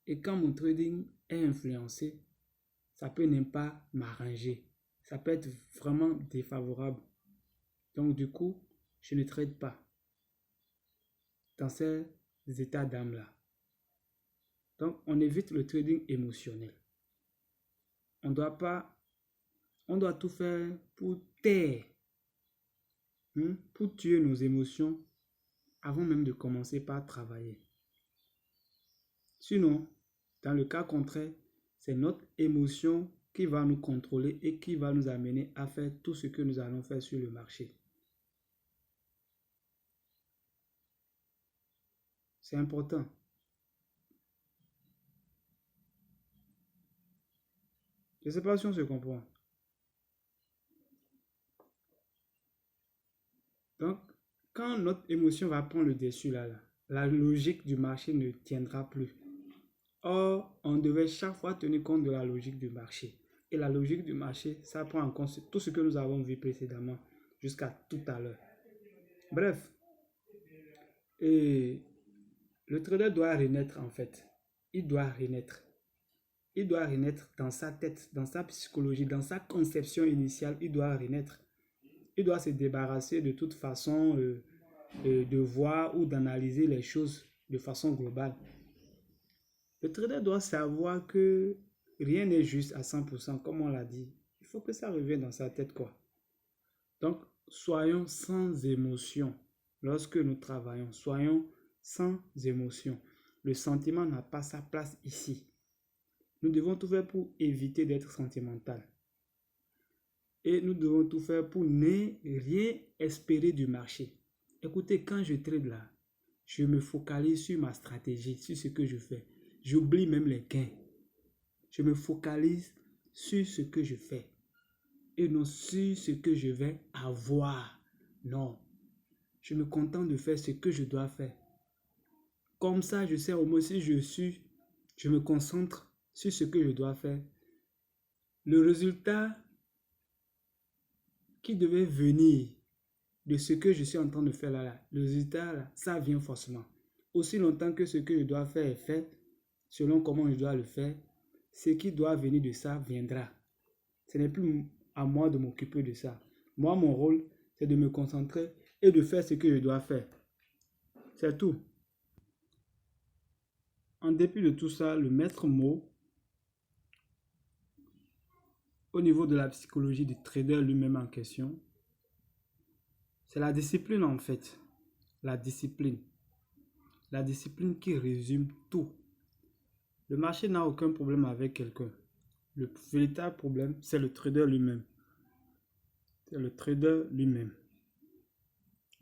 Speaker 1: Et quand mon trading est influencé, ça peut ne pas m'arranger. Ça peut être vraiment défavorable. Donc du coup, je ne trade pas dans ces états d'âme-là. Donc on évite le trading émotionnel. On doit tout faire pour taire, pour tuer nos émotions avant même de commencer par travailler. Sinon, dans le cas contraire, c'est notre émotion qui va nous contrôler et qui va nous amener à faire tout ce que nous allons faire sur le marché. C'est important. Je ne sais pas si on se comprend. Donc, quand notre émotion va prendre le dessus là, la logique du marché ne tiendra plus. Or, on devait chaque fois tenir compte de la logique du marché. Et la logique du marché, ça prend en compte tout ce que nous avons vu précédemment jusqu'à tout à l'heure. Bref, et le trader doit renaître en fait. Il doit renaître. Il doit renaître dans sa tête, dans sa psychologie, dans sa conception initiale. Il doit renaître. Il doit se débarrasser de toute façon de voir ou d'analyser les choses de façon globale. Le trader doit savoir que rien n'est juste à 100%, comme on l'a dit. Il faut que ça revienne dans sa tête, quoi. Donc, soyons sans émotion lorsque nous travaillons. Soyons sans émotion. Le sentiment n'a pas sa place ici. Nous devons tout faire pour éviter d'être sentimental. Et nous devons tout faire pour ne rien espérer du marché. Écoutez, quand je trade là, je me focalise sur ma stratégie, sur ce que je fais. J'oublie même les gains. Je me focalise sur ce que je fais et non sur ce que je vais avoir. Non. Je me contente de faire ce que je dois faire. Comme ça, je sais au moins si je me concentre sur ce que je dois faire. Le résultat qui devait venir de ce que je suis en train de faire là, le résultat là, ça vient forcément. Aussi longtemps que ce que je dois faire est fait, selon comment je dois le faire, ce qui doit venir de ça viendra. Ce n'est plus à moi de m'occuper de ça. Moi, mon rôle, c'est de me concentrer et de faire ce que je dois faire. C'est tout. En dépit de tout ça, le maître mot, au niveau de la psychologie du trader lui-même en question, c'est la discipline en fait. La discipline. La discipline qui résume tout. Le marché n'a aucun problème avec quelqu'un. Le véritable problème, c'est le trader lui-même. C'est le trader lui-même.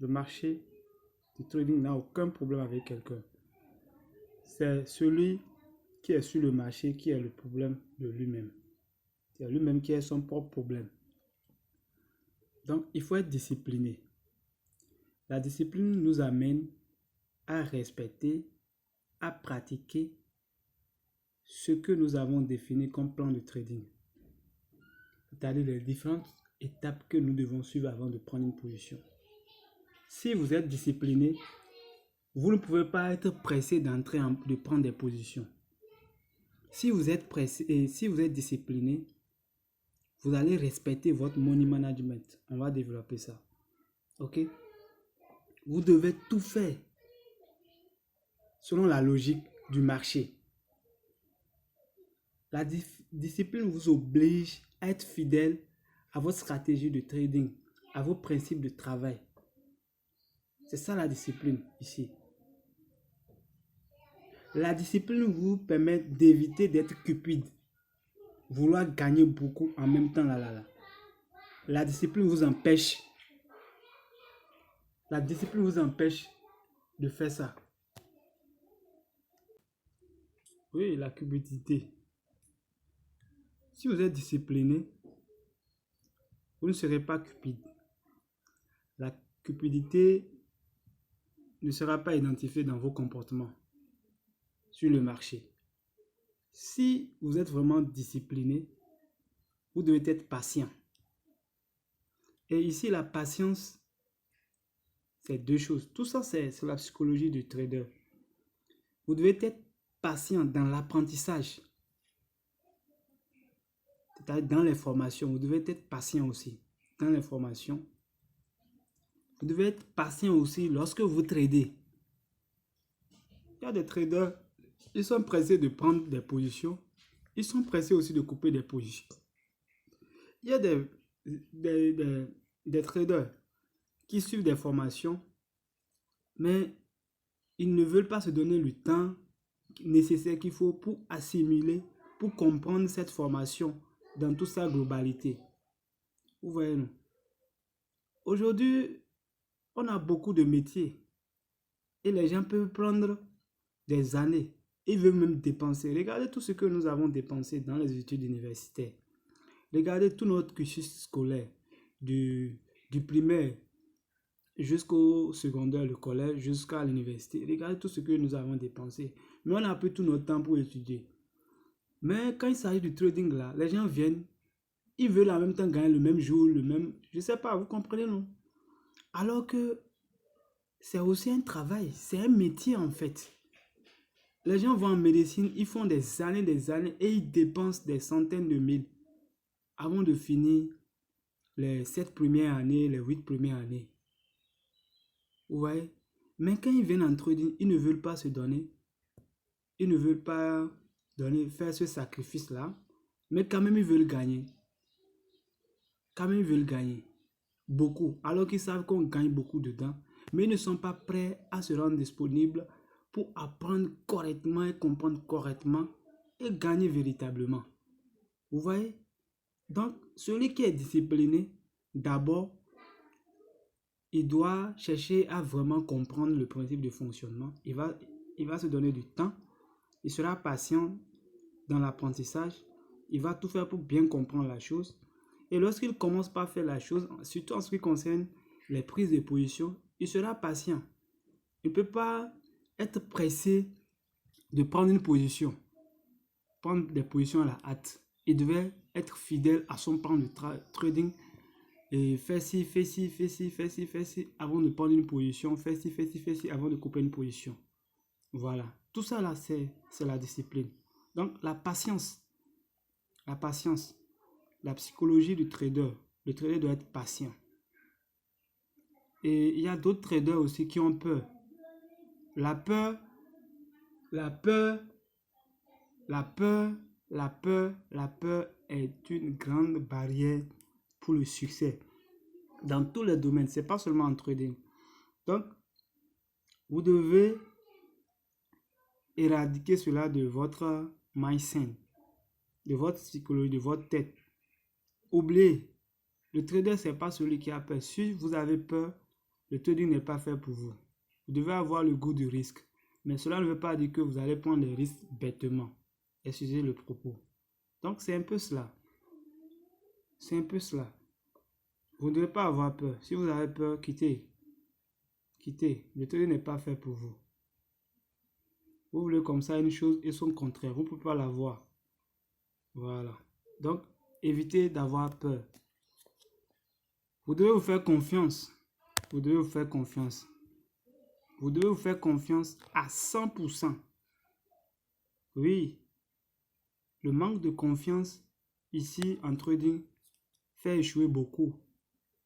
Speaker 1: le marché du trading n'a aucun problème avec quelqu'un. C'est celui qui est sur le marché qui a le problème de lui-même. C'est lui-même qui a son propre problème. Donc, il faut être discipliné. La discipline nous amène à respecter, à pratiquer ce que nous avons défini comme plan de trading. C'est-à-dire les différentes étapes que nous devons suivre avant de prendre une position. Si vous êtes discipliné, vous ne pouvez pas être pressé de prendre des positions. Si vous êtes pressé et si vous êtes discipliné, vous allez respecter votre money management. On va développer ça. Ok? Vous devez tout faire selon la logique du marché. La discipline vous oblige à être fidèle à votre stratégie de trading, à vos principes de travail. C'est ça la discipline ici. La discipline vous permet d'éviter d'être cupide, vouloir gagner beaucoup en même temps. La discipline vous empêche. La discipline vous empêche de faire ça. Oui, la cupidité. Si vous êtes discipliné, vous ne serez pas cupide. La cupidité ne sera pas identifiée dans vos comportements sur le marché. Si vous êtes vraiment discipliné, vous devez être patient. Et ici, la patience, c'est deux choses. Tout ça, c'est la psychologie du trader. Vous devez être patient dans l'apprentissage. C'est-à-dire dans les formations. Vous devez être patient aussi dans les formations. Vous devez être patient aussi lorsque vous tradez. Il y a des traders, ils sont pressés de prendre des positions. Ils sont pressés aussi de couper des positions. Il y a des traders qui suivent des formations, mais ils ne veulent pas se donner le temps nécessaire qu'il faut pour assimiler, pour comprendre cette formation dans toute sa globalité. Vous voyez, non? Aujourd'hui, on a beaucoup de métiers et les gens peuvent prendre des années. Ils veulent même dépenser. Regardez tout ce que nous avons dépensé dans les études universitaires. Regardez tout notre cursus scolaire, du primaire jusqu'au secondaire, le collège, jusqu'à l'université. Regardez tout ce que nous avons dépensé. Mais on a pris tout notre temps pour étudier. Mais quand il s'agit du trading là, les gens viennent, ils veulent en même temps gagner le même jour, le même... Je ne sais pas, vous comprenez, non? Alors que c'est aussi un travail, c'est un métier en fait. Les gens vont en médecine, ils font des années et ils dépensent des centaines de mille avant de finir les 7 premières années, les 8 premières années. Vous voyez? Mais quand ils viennent en trading, ils ne veulent pas se donner. Ils ne veulent pas faire ce sacrifice-là. Mais quand même, ils veulent gagner. Quand même, ils veulent gagner. Beaucoup. Alors qu'ils savent qu'on gagne beaucoup dedans. Mais ils ne sont pas prêts à se rendre disponibles pour apprendre correctement et comprendre correctement et gagner véritablement. Vous voyez? Donc, celui qui est discipliné, d'abord, il doit chercher à vraiment comprendre le principe de fonctionnement. Il va se donner du temps. Il sera patient dans l'apprentissage. Il va tout faire pour bien comprendre la chose. Et lorsqu'il commence par faire la chose, surtout en ce qui concerne les prises de position, il sera patient. Il ne peut pas être pressé de prendre une position, prendre des positions à la hâte. Il devait être fidèle à son plan de trading et faire ci, avant de prendre une position, faire ci, avant de couper une position. Voilà. Tout ça là, c'est la discipline. Donc, la patience, la psychologie du trader. Le trader doit être patient. Et il y a d'autres traders aussi qui ont peur. La peur est une grande barrière pour le succès. Dans tous les domaines, ce n'est pas seulement en trading. Donc, vous devez éradiquer cela de votre mindset, de votre psychologie, de votre tête. Oubliez, le trader, ce n'est pas celui qui a peur. Si vous avez peur, le trading n'est pas fait pour vous. Vous devez avoir le goût du risque. Mais cela ne veut pas dire que vous allez prendre des risques bêtement. Excusez le propos. Donc, c'est un peu cela. C'est un peu cela. Vous ne devez pas avoir peur. Si vous avez peur, quittez. Quittez. Le trading n'est pas fait pour vous. Vous voulez comme ça une chose et son contraire. Vous ne pouvez pas l'avoir. Voilà. Donc, évitez d'avoir peur. Vous devez vous faire confiance. Vous devez vous faire confiance. Vous devez vous faire confiance à 100%. Oui. Le manque de confiance ici en trading fait échouer beaucoup.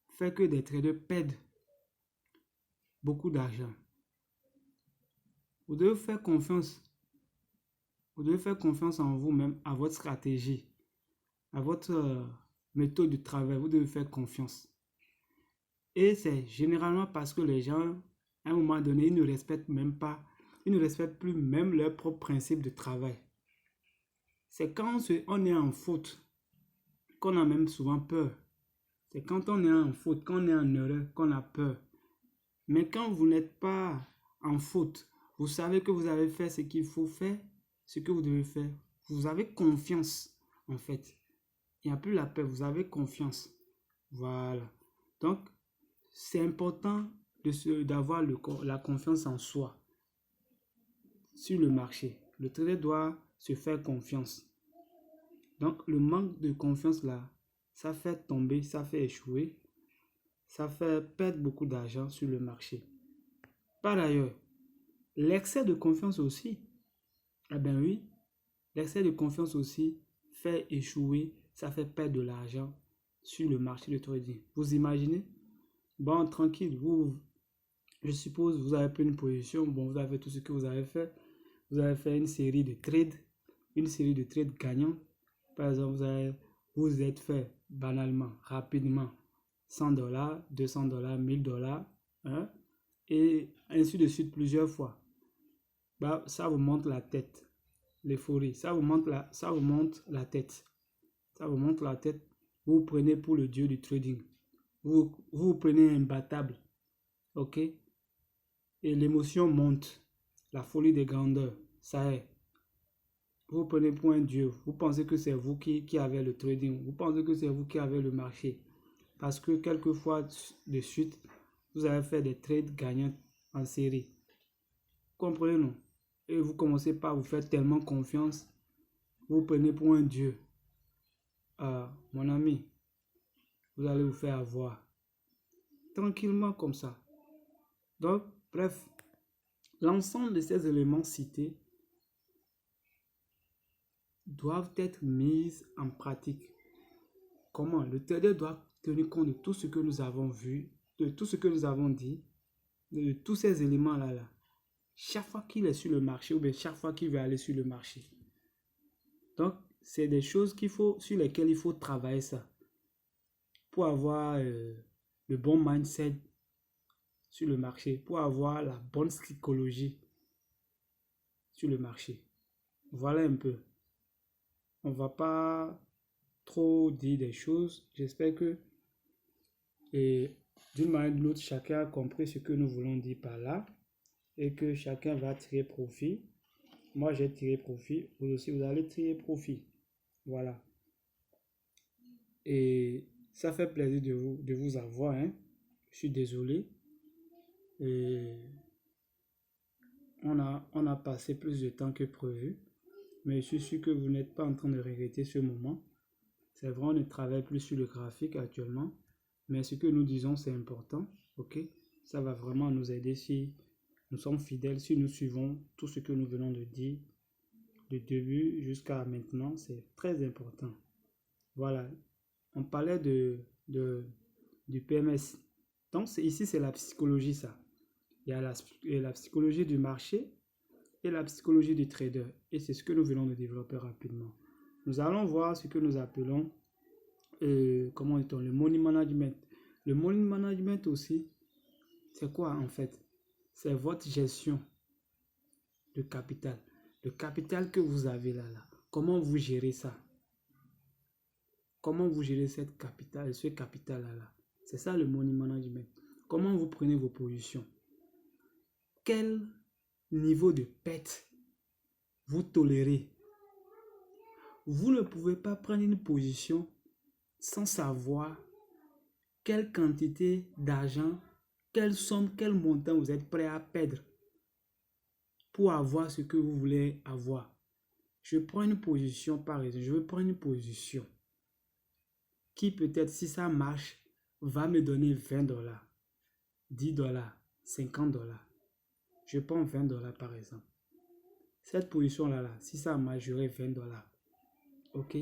Speaker 1: Fait que des traders perdent beaucoup d'argent. Vous devez faire confiance. Vous devez faire confiance en vous-même, à votre stratégie, à votre méthode de travail. Vous devez faire confiance. Et c'est généralement parce que les gens, à un moment donné, ils ne respectent même pas, ils ne respectent plus même leurs propres principes de travail. C'est quand on est en faute qu'on a même souvent peur. C'est quand on est en faute, quand on est en erreur, qu'on a peur. Mais quand vous n'êtes pas en faute, vous savez que vous avez fait ce qu'il faut faire, ce que vous devez faire. Vous avez confiance, en fait. Il n'y a plus la peur, vous avez confiance. Voilà. Donc, c'est important d'avoir la confiance en soi sur le marché. Le trader doit se faire confiance. Donc, le manque de confiance là, ça fait tomber, ça fait échouer, ça fait perdre beaucoup d'argent sur le marché. Par ailleurs, l'excès de confiance aussi, eh bien oui, l'excès de confiance aussi fait échouer, ça fait perdre de l'argent sur le marché de trading. Vous imaginez? Bon, tranquille, je suppose, vous avez pris une position, bon, vous avez fait tout ce que vous avez fait. Vous avez fait une série de trades gagnants. Par exemple, vous êtes fait banalement, rapidement, $100, $200, $1000, hein, et ainsi de suite plusieurs fois. Bah, ça vous monte la tête, l'euphorie, ça vous monte la tête. Ça vous monte la tête, vous vous prenez pour le dieu du trading. Vous prenez imbattable, ok? Et l'émotion monte, la folie des grandeurs, ça est. Vous prenez pour un dieu, vous pensez que c'est vous qui avez le trading, vous pensez que c'est vous qui avez le marché. Parce que quelques fois de suite, vous avez fait des trades gagnants en série. Comprenez-nous? Et vous commencez par vous faire tellement confiance, vous prenez pour un dieu. Ah, mon ami, vous allez vous faire avoir. Tranquillement comme ça. Donc, bref, l'ensemble de ces éléments cités doivent être mis en pratique. Comment? Le trader doit tenir compte de tout ce que nous avons vu, de tout ce que nous avons dit, de tous ces éléments-là. Chaque fois qu'il est sur le marché ou bien chaque fois qu'il veut aller sur le marché. Donc, c'est des choses sur lesquelles il faut travailler ça. Pour avoir le bon mindset sur le marché, pour avoir la bonne psychologie sur le marché. Voilà un peu. On ne va pas trop dire des choses. J'espère que d'une manière ou d'une autre, chacun a compris ce que nous voulons dire par là et que chacun va tirer profit. Moi, j'ai tiré profit. Vous aussi, vous allez tirer profit. Voilà. Et ça fait plaisir de vous avoir. Hein. Je suis désolé. Et on a passé plus de temps que prévu. Mais je suis sûr que vous n'êtes pas en train de regretter ce moment. C'est vrai, on ne travaille plus sur le graphique actuellement. Mais ce que nous disons, c'est important. Ok? Ça va vraiment nous aider si nous sommes fidèles, si nous suivons tout ce que nous venons de dire. Du début jusqu'à maintenant, c'est très important. Voilà. On parlait du PMS. Donc, ici, c'est la psychologie, ça. Il y a la psychologie du marché et la psychologie du trader. Et c'est ce que nous venons de développer rapidement. Nous allons voir ce que nous appelons, comment dit-on, le money management. Le money management aussi, c'est quoi en fait? C'est votre gestion de capital. Le capital que vous avez là. Comment vous gérez ça? Comment vous gérez ce capital là? C'est ça le money management. comment vous prenez vos positions? Quel niveau de perte vous tolérez? Vous ne pouvez pas prendre une position sans savoir quelle quantité d'argent, quelle somme, quel montant vous êtes prêt à perdre pour avoir ce que vous voulez avoir. Je prends une position, par exemple, je vais prendre une position qui peut-être, si ça marche, va me donner 20 dollars, 10 dollars, 50 dollars. Je prends 20 dollars par exemple. Cette position-là, si ça marche, j'aurai 20 dollars. Ok?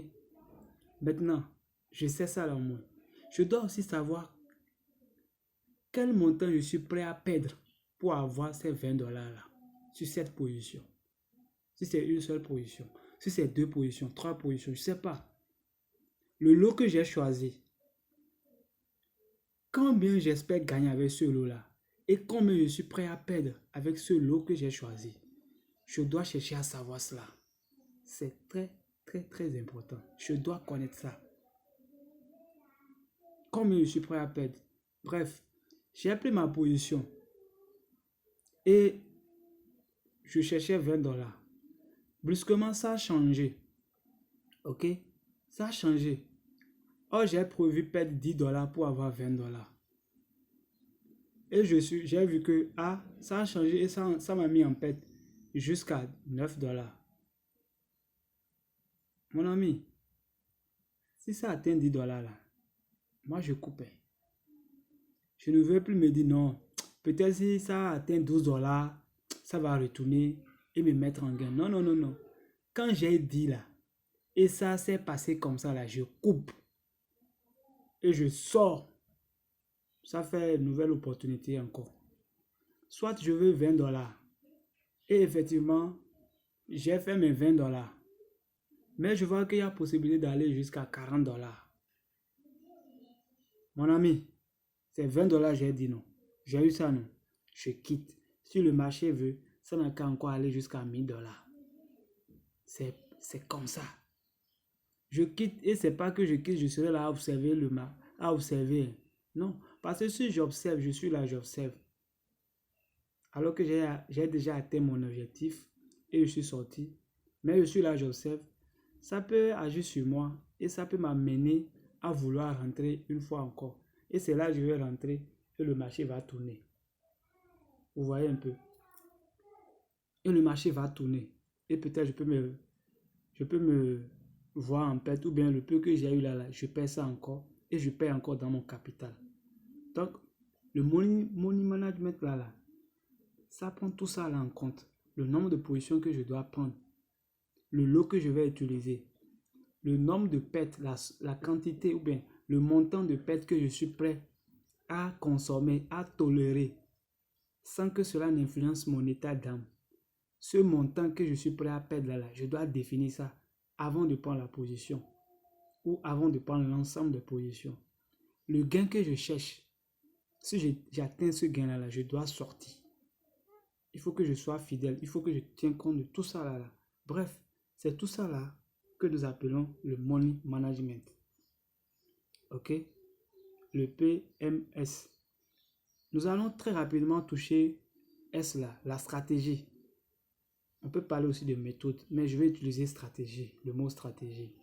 Speaker 1: Maintenant, je sais ça là au moins. Je dois aussi savoir quel montant je suis prêt à perdre pour avoir ces 20 dollars-là sur cette position. Si c'est une seule position, si c'est 2 positions, 3 positions, je ne sais pas. Le lot que j'ai choisi, combien j'espère gagner avec ce lot-là et combien je suis prêt à perdre avec ce lot que j'ai choisi. Je dois chercher à savoir cela. C'est très, très, très important. Je dois connaître ça. Combien je suis prêt à perdre. Bref, j'ai pris ma position et je cherchais 20 dollars. Brusquement, ça a changé. Ok? Ça a changé. Oh, j'ai prévu perdre 10 dollars pour avoir 20 dollars. Et j'ai vu que ça a changé et ça m'a mis en perte jusqu'à 9 dollars. Mon ami, si ça atteint 10 dollars là, moi je coupe. Je ne veux plus me dire non. Peut-être si ça atteint 12 dollars, ça va retourner et me mettre en gain. Non, non, non, non. Quand j'ai dit là, et ça s'est passé comme ça là, je coupe. Et je sors. Ça fait une nouvelle opportunité encore. Soit je veux 20 dollars. Et effectivement, j'ai fait mes 20 dollars. Mais je vois qu'il y a possibilité d'aller jusqu'à 40 dollars. Mon ami, c'est 20 dollars, j'ai dit non. J'ai eu ça, non. Je quitte. Si le marché veut, ça n'a qu'à encore aller jusqu'à 1000 dollars. C'est comme ça. Je quitte et c'est pas que je quitte, je serai là à observer le marché, à observer. Non, parce que si j'observe, je suis là, j'observe. Alors que j'ai déjà atteint mon objectif et je suis sorti. Mais je suis là, j'observe. Ça peut agir sur moi et ça peut m'amener à vouloir rentrer une fois encore. Et c'est là que je vais rentrer et le marché va tourner. Vous voyez un peu. Et le marché va tourner. Et peut-être je peux me voir en perte ou bien le peu que j'ai eu là, je perds ça encore et je perds encore dans mon capital. Donc, le money management là, ça prend tout ça là en compte. Le nombre de positions que je dois prendre, le lot que je vais utiliser, le nombre de pertes, la quantité ou bien le montant de pertes que je suis prêt à consommer, à tolérer, sans que cela n'influence mon état d'âme. Ce montant que je suis prêt à perdre là, je dois définir ça avant de prendre la position ou avant de prendre l'ensemble des positions. Le gain que je cherche, si j'atteins ce gain-là, je dois sortir. Il faut que je sois fidèle, il faut que je tienne compte de tout ça là. Bref, c'est tout ça là que nous appelons le money management. Ok? Le PMS. Nous allons très rapidement toucher S là, la stratégie. On peut parler aussi de méthode, mais je vais utiliser stratégie, le mot stratégie.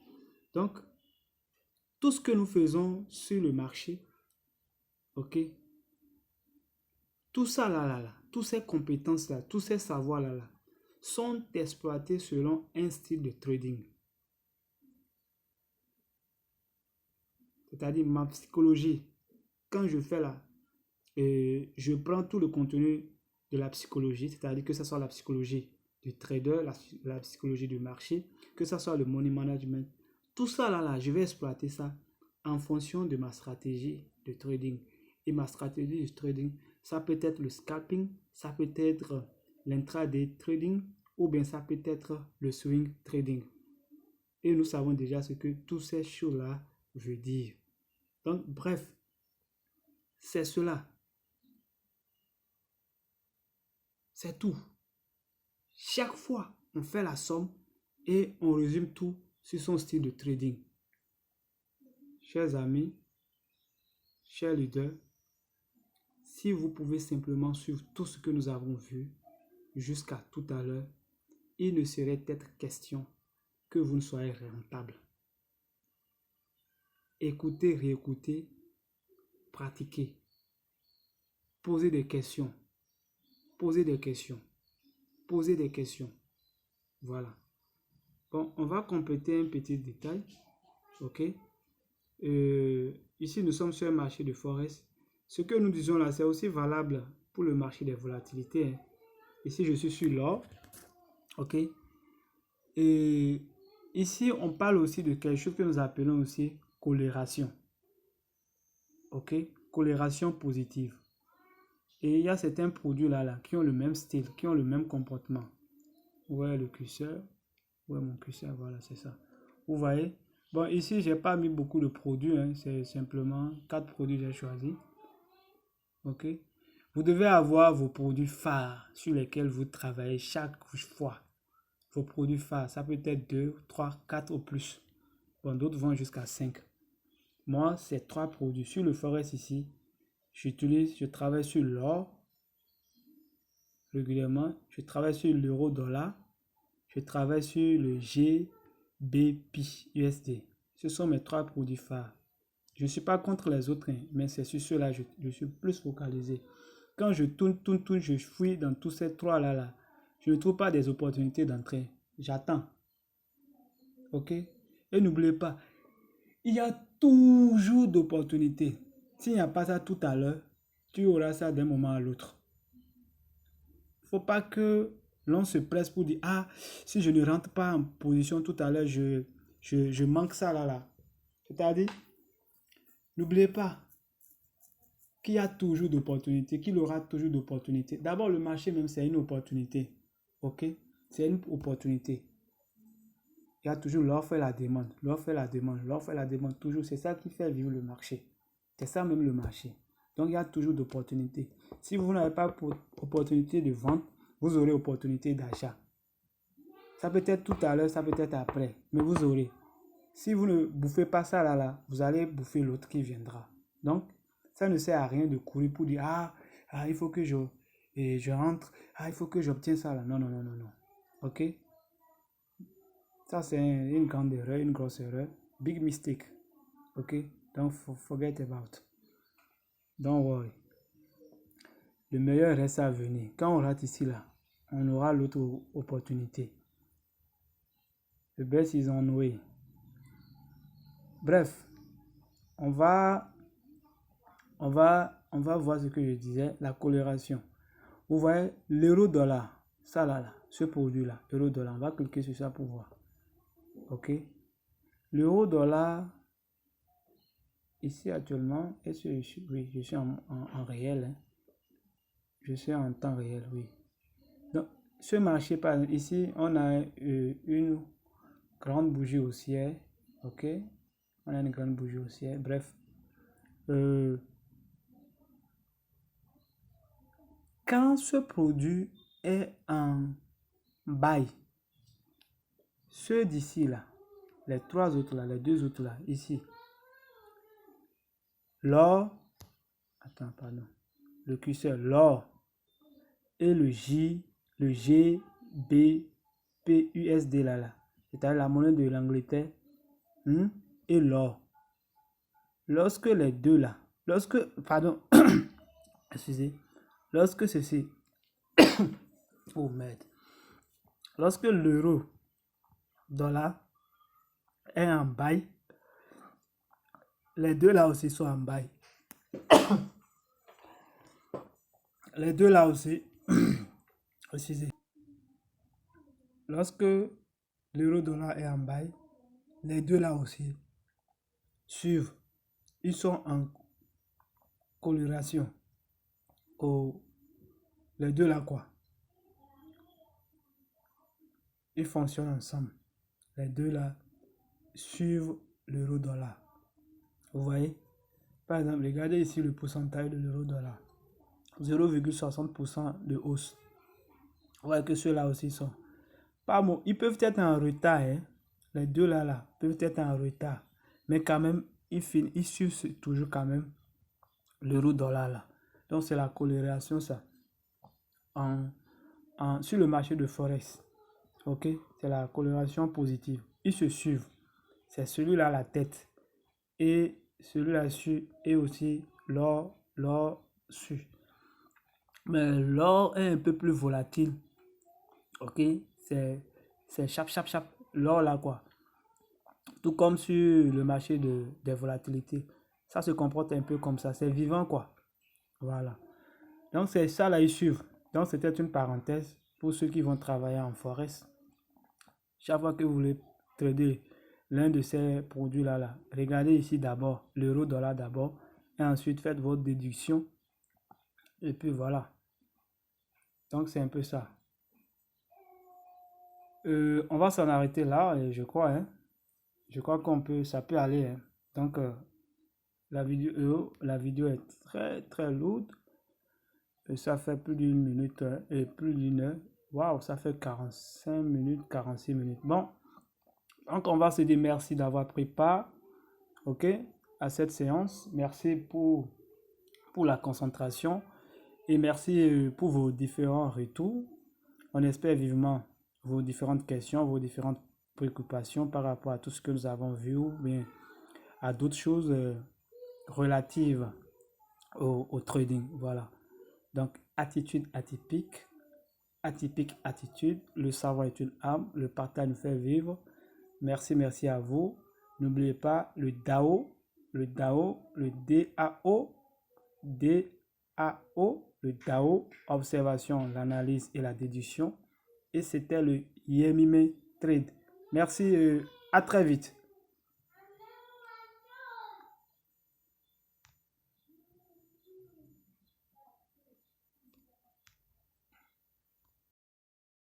Speaker 1: Donc, tout ce que nous faisons sur le marché, ok? Tout ça là, toutes ces compétences là, tous ces savoirs là, sont exploités selon un style de trading. C'est-à-dire ma psychologie. Quand je fais là, je prends tout le contenu de la psychologie, c'est-à-dire que ce soit la psychologie du trader, la psychologie du marché, que ce soit le money management. Tout ça là, je vais exploiter ça en fonction de ma stratégie de trading. Et ma stratégie de trading, ça peut être le scalping, ça peut être l'intraday trading ou bien ça peut être le swing trading. Et nous savons déjà ce que toutes ces choses-là veulent dire. Donc, bref, c'est cela. C'est tout. Chaque fois, on fait la somme et on résume tout sur son style de trading. Chers amis, chers leaders, si vous pouvez simplement suivre tout ce que nous avons vu jusqu'à tout à l'heure, il ne serait peut-être question que vous ne soyez rentable. Écoutez, réécoutez, pratiquez. Posez des questions. Posez des questions. Posez des questions. Voilà. Bon, on va compléter un petit détail. OK? Ici, nous sommes sur un marché de Forex. Ce que nous disons là, c'est aussi valable pour le marché des volatilités. Hein. Ici, je suis sur l'or. OK? Et ici, on parle aussi de quelque chose que nous appelons aussi coloration. OK? Coloration positive. Et il y a certains produits là qui ont le même style, qui ont le même comportement. Ouais, le curseur. Ouais, mon curseur, voilà, c'est ça. Vous voyez? Bon, ici, j'ai pas mis beaucoup de produits. Hein, c'est simplement 4 produits que j'ai choisis. OK? Vous devez avoir vos produits phares sur lesquels vous travaillez chaque fois. Vos produits phares, ça peut être 2, 3, 4 ou plus. Bon, d'autres vont jusqu'à 5. Moi, c'est 3 produits. Sur le Forex ici, je travaille sur l'or régulièrement. Je travaille sur l'euro-dollar. Je travaille sur le GBP USD. Ce sont mes 3 produits phares. Je ne suis pas contre les autres, hein, mais c'est sur ceux-là que je suis plus focalisé. Quand je tourne, je fouille dans tous ces 3-là. Je ne trouve pas des opportunités d'entrée. J'attends. OK? Et n'oubliez pas, il y a toujours d'opportunités. S'il n'y a pas ça tout à l'heure, tu auras ça d'un moment à l'autre. Il ne faut pas que l'on se presse pour dire, ah, si je ne rentre pas en position tout à l'heure, je manque ça là. C'est-à-dire, n'oubliez pas qu'il y a toujours d'opportunités, qu'il aura toujours d'opportunités. D'abord, le marché même, c'est une opportunité. OK? C'est une opportunité. Il y a toujours l'offre et la demande. L'offre et la demande. L'offre et la demande. Toujours, c'est ça qui fait vivre le marché. C'est ça même le marché. Donc, il y a toujours d'opportunités. Si vous n'avez pas opportunité de vente, vous aurez opportunité d'achat. Ça peut être tout à l'heure, ça peut être après. Mais vous aurez. Si vous ne bouffez pas ça là, vous allez bouffer l'autre qui viendra. Donc, ça ne sert à rien de courir pour dire, il faut que je rentre. Il faut que j'obtienne ça là. Non. OK? Ça, c'est une grande erreur, une grosse erreur. Big mistake. OK? Don't forget about. Don't worry. Le meilleur reste à venir. Quand on rate ici, là, on aura l'autre opportunité. The best is on way. Bref, on va voir ce que je disais, la coloration. Vous voyez, l'euro-dollar, ça là, ce produit-là, euro-dollar, on va cliquer sur ça pour voir. OK? L'euro-dollar, ici actuellement, oui, je suis en réel. Hein. Je suis en temps réel, oui. Donc, ce marché, par exemple, ici, on a une grande bougie haussière. OK? On a une grande bougie haussière. Bref. Quand ce produit est en bail, ceux d'ici là, les 3 autres là, les 2 autres là, ici, l'or, le curseur, l'or et le GBPUSD là, c'est-à-dire la monnaie de l'Angleterre, et l'or. Lorsque les deux là, excusez, lorsque ceci, oh merde, lorsque l'euro dollar est en bail, les deux là aussi sont en bail. Les deux là aussi, excusez, lorsque l'euro dollar est en bail, les deux là aussi suivent. Ils sont en coloration. Les deux là quoi? Ils fonctionnent ensemble. Les deux là suivent l'euro dollar. Vous voyez? Par exemple, regardez ici le pourcentage de l'euro dollar. 0,60% de hausse. Vous voyez que ceux-là aussi sont. Ils peuvent être en retard. Hein? Les deux là peuvent être en retard. Mais quand même, ils suivent toujours quand même l'euro dollar là. Donc, c'est la corrélation, ça. Sur le marché de Forex. OK? C'est la corrélation positive. Ils se suivent. C'est celui-là la tête. Et celui-là dessus et aussi l'or su. Mais l'or est un peu plus volatile. OK? C'est chap. L'or là, quoi. Tout comme sur le marché des volatilités. Ça se comporte un peu comme ça. C'est vivant, quoi. Voilà. Donc, c'est ça là, ils suivent. Donc, c'était une parenthèse pour ceux qui vont travailler en forest. Chaque fois que vous voulez trader l'un de ces produits-là, regardez ici d'abord, l'euro-dollar d'abord, et ensuite faites votre déduction. Et puis voilà. Donc, c'est un peu ça. On va s'en arrêter là, et je crois, hein. Je crois ça peut aller, hein. Donc, la vidéo est très lourde. Et ça fait plus d'une minute et plus d'une heure. Waouh, ça fait 45 minutes, 46 minutes. Bon, donc on va se dire merci d'avoir pris part, ok, à cette séance. Merci pour la concentration et merci pour vos différents retours. On espère vivement vos différentes questions, vos différentes préoccupations par rapport à tout ce que nous avons vu ou bien à d'autres choses relatives au trading. Voilà. Donc, attitude atypique, attitude, le savoir est une arme, le partage nous fait vivre. Merci à vous. N'oubliez pas le DAO, le DAO, le DAO, le DAO, observation, l'analyse et la déduction. Et c'était le Yemime Trade. Merci, à très vite.